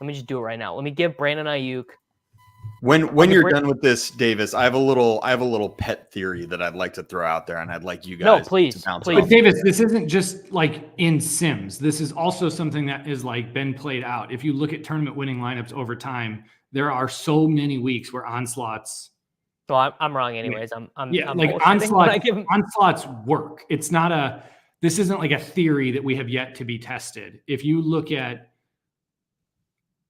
Let me give Brandon Ayuk. When you're done with this, Davis, I have a little pet theory that I'd like to throw out there, and I'd like you guys to bounce off. But Davis, this isn't just like in Sims. This is also something that is like been played out. If you look at tournament winning lineups over time, there are so many weeks where onslaughts. So I'm wrong, anyways. I'm like onslaughts work. It's not this isn't like a theory that we have yet to be tested. If you look at,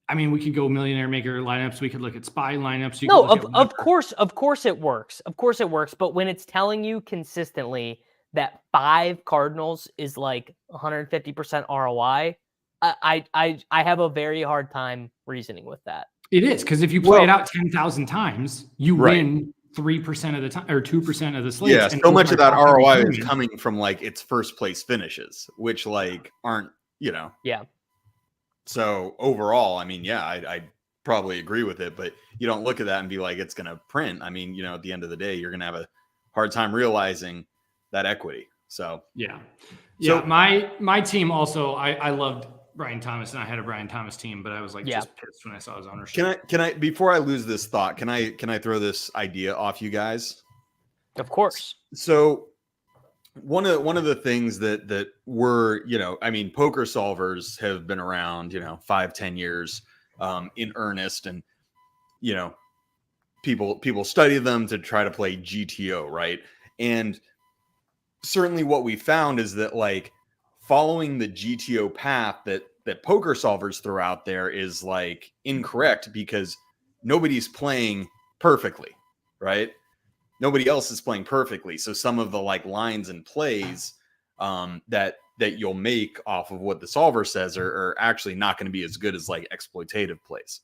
I mean, we could go millionaire maker lineups. We could look at spy lineups. Of course it works. Of course it works. But when it's telling you consistently that 5 Cardinals is like 150% ROI, I have a very hard time reasoning with that. It is, because if you play it out 10,000 times, you win 3% of the time, or 2% of the slates. Yeah, so much of that ROI is coming from like its first place finishes, which like aren't, Yeah. So overall, I mean, yeah, I probably agree with it, but you don't look at that and be like, it's going to print. I mean, at the end of the day, you're going to have a hard time realizing that equity. So yeah. My team also, I loved Brian Thomas, and I had a Brian Thomas team, but I was like just pissed when I saw his ownership. Can I before I lose this thought, can I throw this idea off you guys? Of course. So one of the things that were, I mean, poker solvers have been around, 5-10 years in earnest, and people study them to try to play GTO, right? And certainly what we found is that like following the GTO path that poker solvers throw out there is like incorrect, because nobody's playing perfectly, right? Nobody else is playing perfectly. So some of the like lines and plays that you'll make off of what the solver says are actually not going to be as good as like exploitative plays.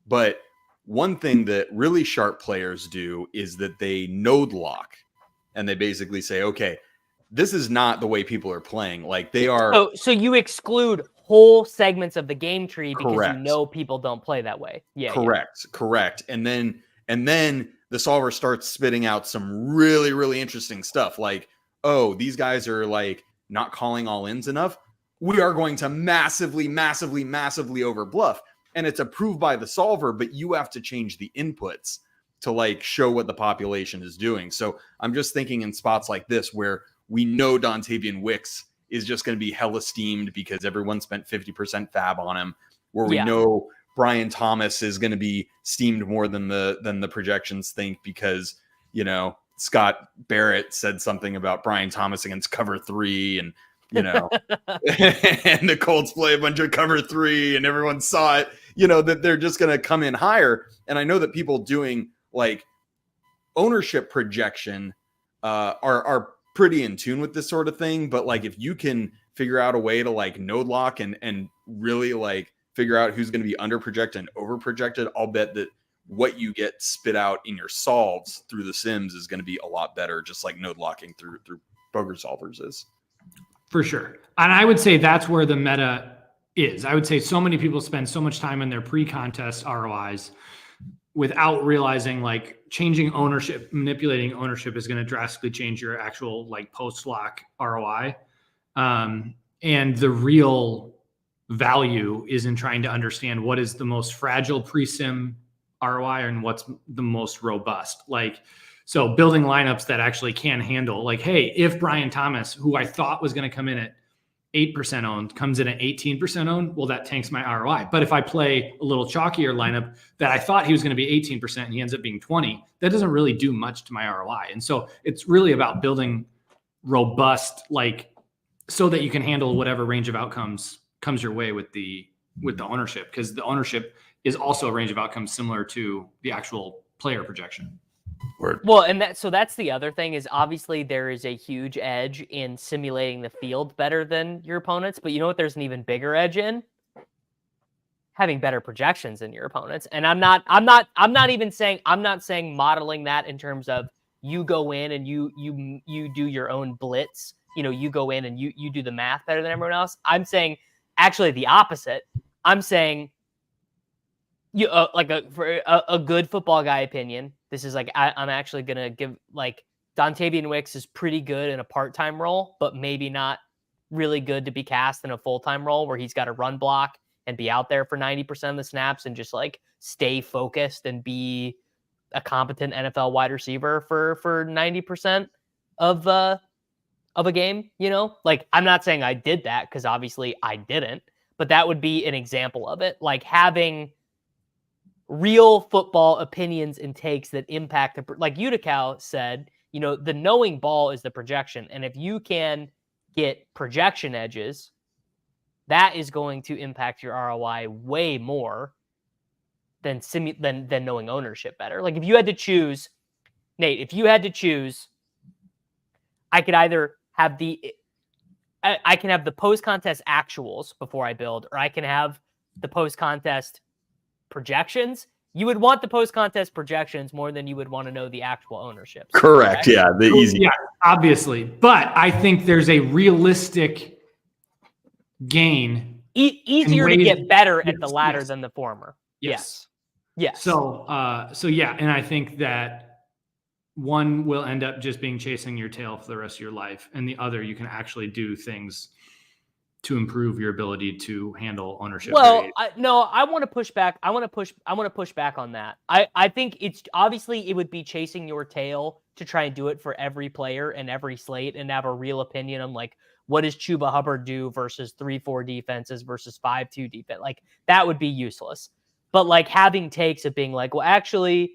But one thing that really sharp players do is that they node lock, and they basically say, okay, this is not the way people are playing. Like they are. So you exclude whole segments of the game tree because Correct. People don't play that way. Yeah. Correct. And then the solver starts spitting out some really, really interesting stuff. Like, oh, these guys are like not calling all ins enough. We are going to massively over bluff. And it's approved by the solver, but you have to change the inputs to like show what the population is doing. So I'm just thinking in spots like this where we know Dontavian Wicks is just going to be hella steamed because everyone spent 50% fab on him, where we know Brian Thomas is going to be steamed more than the projections think, because, Scott Barrett said something about Brian Thomas against cover 3, and, and the Colts play a bunch of cover 3 and everyone saw it, that they're just going to come in higher. And I know that people doing like ownership projection are pretty in tune with this sort of thing. But like, if you can figure out a way to like node lock and really like figure out who's going to be under projected and over projected, I'll bet that what you get spit out in your solves through the sims is going to be a lot better, just like node locking through poker solvers is. For sure. And I would say that's where the meta is. I would say so many people spend so much time in their pre-contest ROIs without realizing like changing ownership, manipulating ownership is going to drastically change your actual like post-lock ROI. And the real value is in trying to understand what is the most fragile pre-sim ROI and what's the most robust. Like, so building lineups that actually can handle like, hey, if Brian Thomas, who I thought was going to come in at 8% owned, comes in at 18% owned, well, that tanks my ROI. But if I play a little chalkier lineup that I thought he was going to be 18% and he ends up being 20, that doesn't really do much to my ROI. And so it's really about building robust, like, so that you can handle whatever range of outcomes comes your way with the ownership, because the ownership is also a range of outcomes similar to the actual player projection. Word. Well, and that's the other thing is obviously there is a huge edge in simulating the field better than your opponents, but you know what there's an even bigger edge in? having better projections than your opponents. And I'm not even saying, I'm not saying modeling that in terms of you go in and you do your own blitz. You go in and you do the math better than everyone else. I'm saying actually the opposite. I'm saying you like for a good football guy opinion. This is like, I'm actually going to give like Dontavian Wicks is pretty good in a part-time role, but maybe not really good to be cast in a full-time role where he's got to run block and be out there for 90% of the snaps and just like stay focused and be a competent NFL wide receiver for 90% of a game, like I'm not saying I did that because obviously I didn't, but that would be an example of it. Like having real football opinions and takes that impact, like Utica said, the knowing ball is the projection. And if you can get projection edges, that is going to impact your ROI way more than knowing ownership better. Like if you had to choose, Nate, I could either have I can have the post-contest actuals before I build, or I can have the post-contest projections. You would want the post-contest projections more than you would want to know the actual ownership. Correct. Yeah, the easy. Yeah, obviously. But I think there's a realistic gain. Easier to get better at the latter than the former. Yes. So yeah, and I think that one will end up just being chasing your tail for the rest of your life, and the other you can actually do things to improve your ability to handle ownership. Well, I want to push back. I want to push back on that. I think it's obviously it would be chasing your tail to try and do it for every player and every slate and have a real opinion on like what does Chuba Hubbard do versus 3-4 defenses versus 5-2 defense. Like that would be useless. But like having takes of being like, well, actually,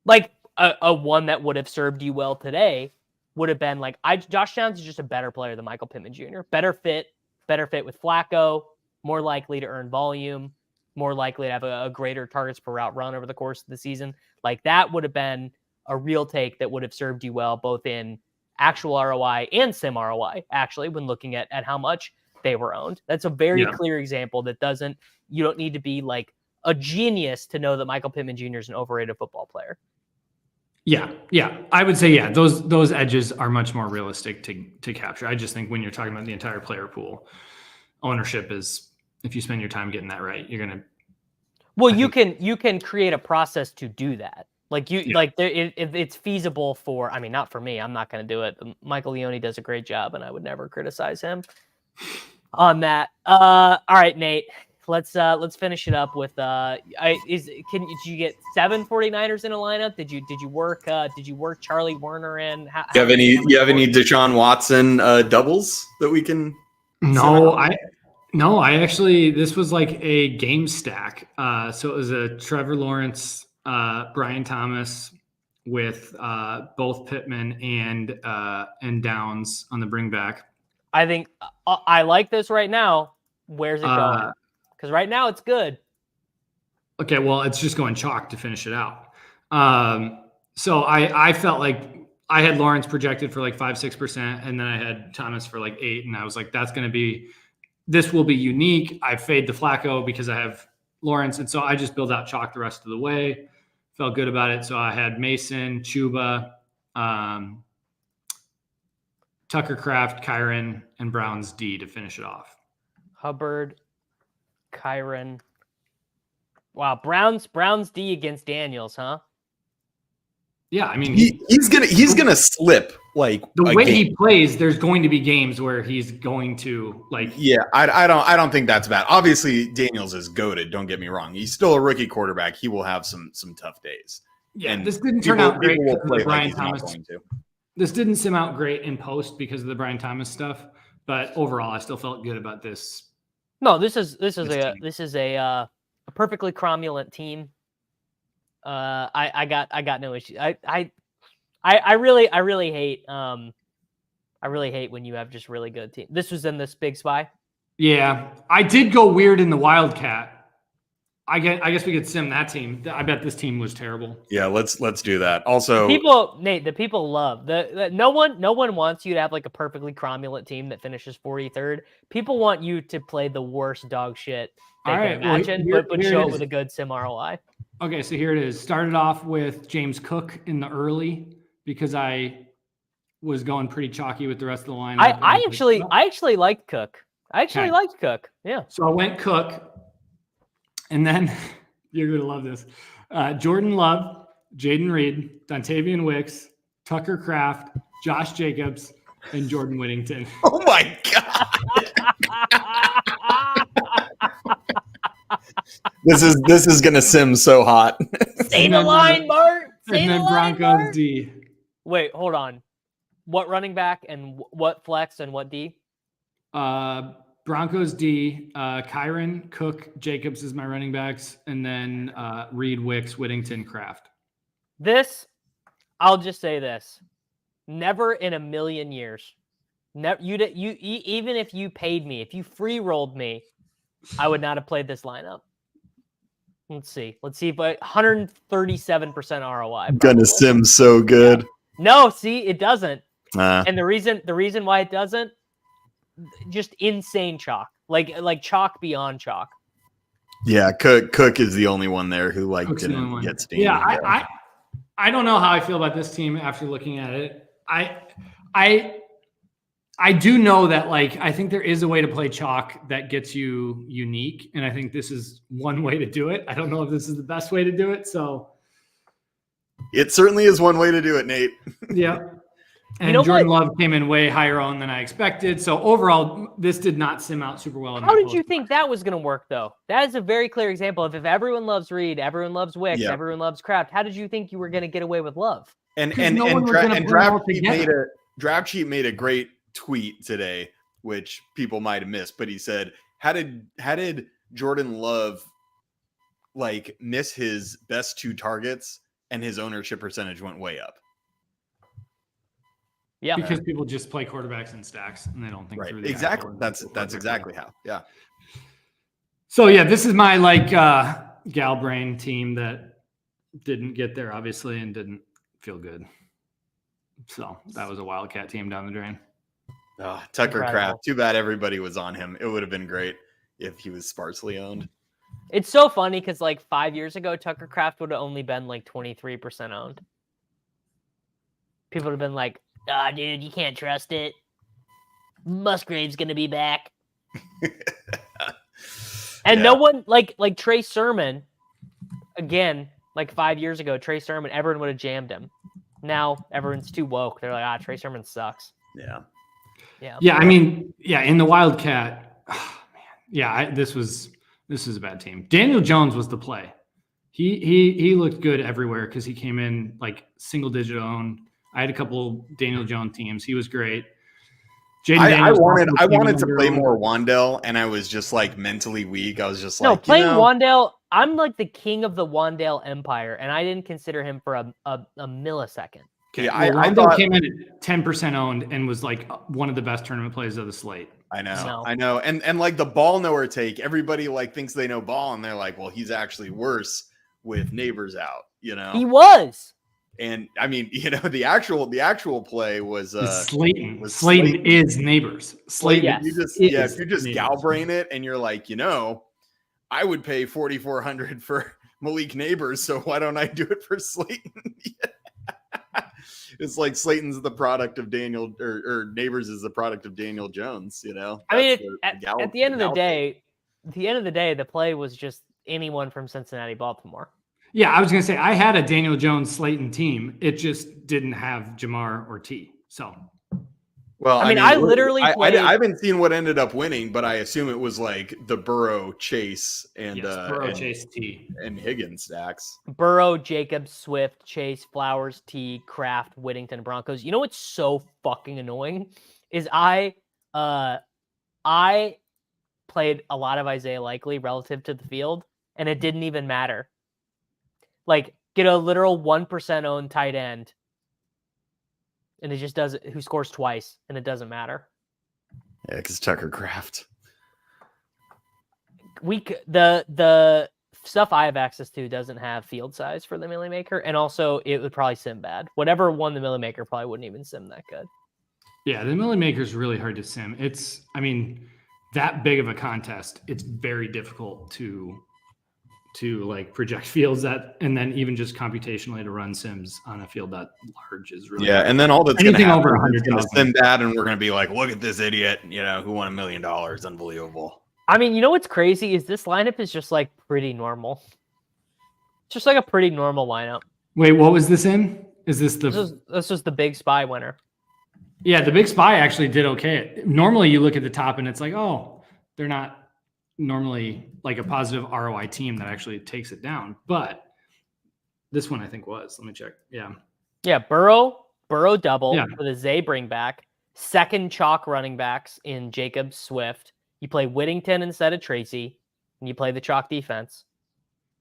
like a one that would have served you well today would have been like, Josh Downs is just a better player than Michael Pittman Jr. Better fit with Flacco, more likely to earn volume, more likely to have a greater targets per route run over the course of the season. Like that would have been a real take that would have served you well, both in actual ROI and sim ROI, actually, when looking at how much they were owned. That's a very clear example that you don't need to be like a genius to know that Michael Pittman Jr. is an overrated football player. Yeah. I would say, those edges are much more realistic to capture. I just think when you're talking about the entire player pool, ownership is, if you spend your time getting that right, you're going to. Well, you can create a process to do that. Like if it's feasible for, I mean, not for me, I'm not going to do it. Michael Leone does a great job and I would never criticize him on that. All right, Nate. Let's finish it up with did you get 7 49ers in a lineup? Did you work Charlie Werner in? You have any Deshaun Watson doubles that we can? No, I actually, this was like a game stack. So it was a Trevor Lawrence, Brian Thomas with both Pittman and Downs on the bring back. I think I like this right now. Where's it going? Because right now it's good. Okay, well, it's just going chalk to finish it out. So I felt like I had Lawrence projected for like 5-6%, and then I had Thomas for like 8%, and I was like, this will be unique. I fade the Flacco because I have Lawrence, and so I just build out chalk the rest of the way. Felt good about it. So I had Mason, Chuba, Tucker Kraft, Kyron, and Brown's D to finish it off. Hubbard, Kyron. Wow, Brown's D against Daniels, huh? Yeah, I mean he's gonna slip like the way he plays. There's going to be games where he's going to like. Yeah, I don't think that's bad. Obviously, Daniels is goated. Don't get me wrong. He's still a rookie quarterback. He will have some tough days. Yeah, and this didn't turn out great because of the Brian Thomas. This didn't sim out great in post because of the Brian Thomas stuff. But overall, I still felt good about this. No, this is a perfectly cromulent team. I got no issue. I really hate when you have just really good team. This was in this big spy. Yeah, I did go weird in the Wildcat. I guess we could sim that team. I bet this team was terrible. Yeah, let's do that. Also, the people love no one wants you to have like a perfectly cromulent team that finishes 43rd. People want you to play the worst dog shit they can imagine, but show it with a good sim ROI. Okay, so here it is. Started off with James Cook in the early because I was going pretty chalky with the rest of the lineup. I actually liked Cook. Liked Cook. Yeah. So I went Cook, and then you're gonna love this. Jordan Love, Jaden Reed, Dontavian Wicks, Tucker Kraft, Josh Jacobs, and Jordan Whittington. Oh my god. This is gonna sim so hot. Say the line, Bart. And then Broncos D. Wait, hold on. What running back and what flex and what D? Broncos D. Kyron, Cook, Jacobs is my running backs, and then Reid, Wicks, Whittington, Kraft. I'll just say this: never in a million years, even if you paid me, if you free rolled me, I would not have played this lineup. Let's see if 137% ROI. Probably. Gonna sim so good. Yeah. No, see, it doesn't. And the reason why it doesn't, just insane chalk, like chalk beyond chalk. Yeah, Cook is the only one there who didn't get steamed. Yeah, I don't know how I feel about this team after looking at it. I do know that I think there is a way to play chalk that gets you unique, and I think this is one way to do it. I don't know if this is the best way to do it, so it certainly is one way to do it, Nate. Yeah. And Jordan Love came in way higher owned than I expected. So overall, this did not sim out super well. How did you think that was going to work, though? That is a very clear example of if everyone loves Reid, everyone loves Wicks, everyone loves Kraft. How did you think you were going to get away with Love? And Draft Sheet made a great tweet today, which people might have missed, but he said, how did Jordan Love miss his best 2 targets and his ownership percentage went way up? Yeah, because people just play quarterbacks in stacks and they don't think through the exactly. That's exactly how. Yeah. So yeah, this is my gal brain team that didn't get there obviously and didn't feel good. So that was a Wildcat team down the drain. Oh, Tucker Kraft. Too bad everybody was on him. It would have been great if he was sparsely owned. It's so funny because 5 years ago, Tucker Kraft would have only been 23% owned. People would have been like, "Ah, dude, you can't trust it. Musgrave's gonna be back." And no one like Trey Sermon, again, 5 years ago, Trey Sermon, everyone would have jammed him. Now everyone's too woke. They're like, Trey Sermon sucks. Yeah. Yeah. I mean, in the Wildcat, this was a bad team. Daniel Jones was the play. He looked good everywhere because he came in single digit owned. I had a couple Daniel Jones teams. He was great. I wanted to play more Wandale, and I was just mentally weak. I was just playing Wandale. I'm the king of the Wandale empire, and I didn't consider him for a millisecond. Okay. Yeah, I thought came in at 10% owned and was one of the best tournament plays of the slate. I know. And the ball knower take, everybody thinks they know ball, and they're like, well, he's actually worse with Neighbors out. He was. And I mean, the actual play was Slayton. Slayton is Neighbors. Slayton. If you just Galbrain it and you're I would pay $4,400 for Malik Neighbors, so why don't I do it for Slayton? It's Slayton's the product of Daniel, or Neighbors is the product of Daniel Jones. I mean, at the end of the day, the play was just anyone from Cincinnati, Baltimore. Yeah, I was going to say I had a Daniel Jones Slayton team. It just didn't have Jamar or T. So, well, I mean I literally played... I haven't seen what ended up winning, but I assume it was the Burrow, Chase, and Chase, T, and Higgins stacks. Burrow, Jacobs, Swift, Chase, Flowers, T, Kraft, Whittington, Broncos. You know what's so fucking annoying is I played a lot of Isaiah Likely relative to the field, and it didn't even matter. Get a literal 1% owned tight end, and it just doesn't. Who scores twice, and it doesn't matter. Yeah, because Tucker Kraft. The stuff I have access to doesn't have field size for the Millie Maker, and also it would probably sim bad. Whatever won the Millie Maker probably wouldn't even sim that good. Yeah, the Millie Maker is really hard to sim. It's, I mean, that big of a contest, it's very difficult to like project fields that, and then even just computationally to run sims on a field that large is really hard. And then all that's going to Anything happen over is going to 100,000. sim bad, and we're going to be like, look at this idiot, who won $1 million. Unbelievable. I mean, you know what's crazy is this lineup is just like pretty normal. Just like a pretty normal lineup. Wait, what was this in? Is this the? This was the big spy winner. Yeah, the big spy actually did okay. Normally, you look at the top and it's like, oh, they're not normally like a positive ROI team that actually takes it down. But this one I think was. Let me check. Yeah, Burrow double Yeah. with a Zay bring back. Second chalk running backs in Jacob Swift. You play Whittington instead of Tracy, and you play the chalk defense.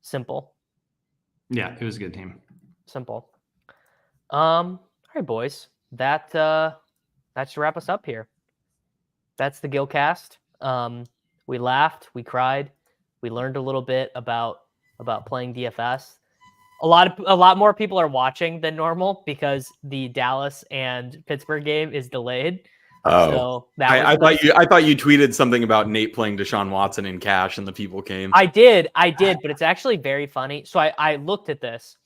Simple. Yeah, it was a good team. Simple. All right, boys. That should wrap us up here. That's the GILLCAST. We laughed, we cried, we learned a little bit about playing DFS. A lot more people are watching than normal because the Dallas and Pittsburgh game is delayed. Oh, so I thought you tweeted something about Nate playing Deshaun Watson in cash and the people came. I did, but it's actually very funny. So I looked at this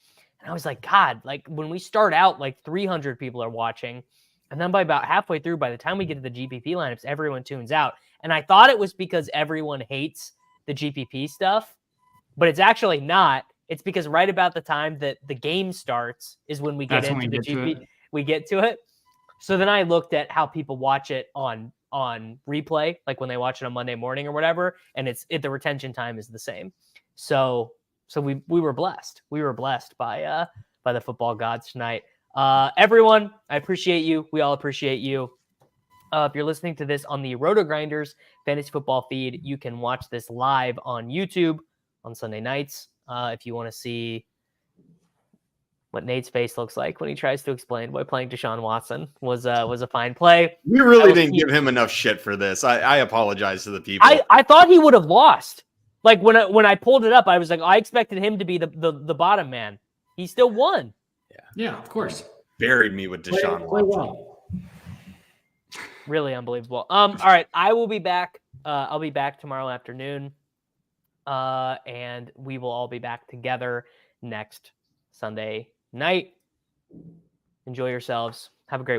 and I was like, God, like when we start out, like 300 people are watching. And then by about halfway through, by the time we get to the GPP lineups, everyone tunes out. And I thought it was because everyone hates the GPP stuff, but it's actually not. It's because right about the time that the game starts is when we get into the GP. We get to it. So then I looked at how people watch it on replay, like when they watch it on Monday morning or whatever, and the retention time is the same. So we were blessed. We were blessed by the football gods tonight. Everyone, I appreciate you. We all appreciate you. If you're listening to this on the rotogrinders fantasy football feed, you can watch this live on YouTube on Sunday nights. If you want to see what Nate's face looks like when he tries to explain why playing Deshaun Watson was a fine play. We really didn't give him enough shit for this. I apologize to the people. I thought he would have lost. Like when I pulled it up, I was like, I expected him to be the bottom man. He still won. Yeah, of course. Buried me with Deshaun Watson. Really unbelievable. All right, I will be back. I'll be back tomorrow afternoon. And we will all be back together next Sunday night. Enjoy yourselves. Have a great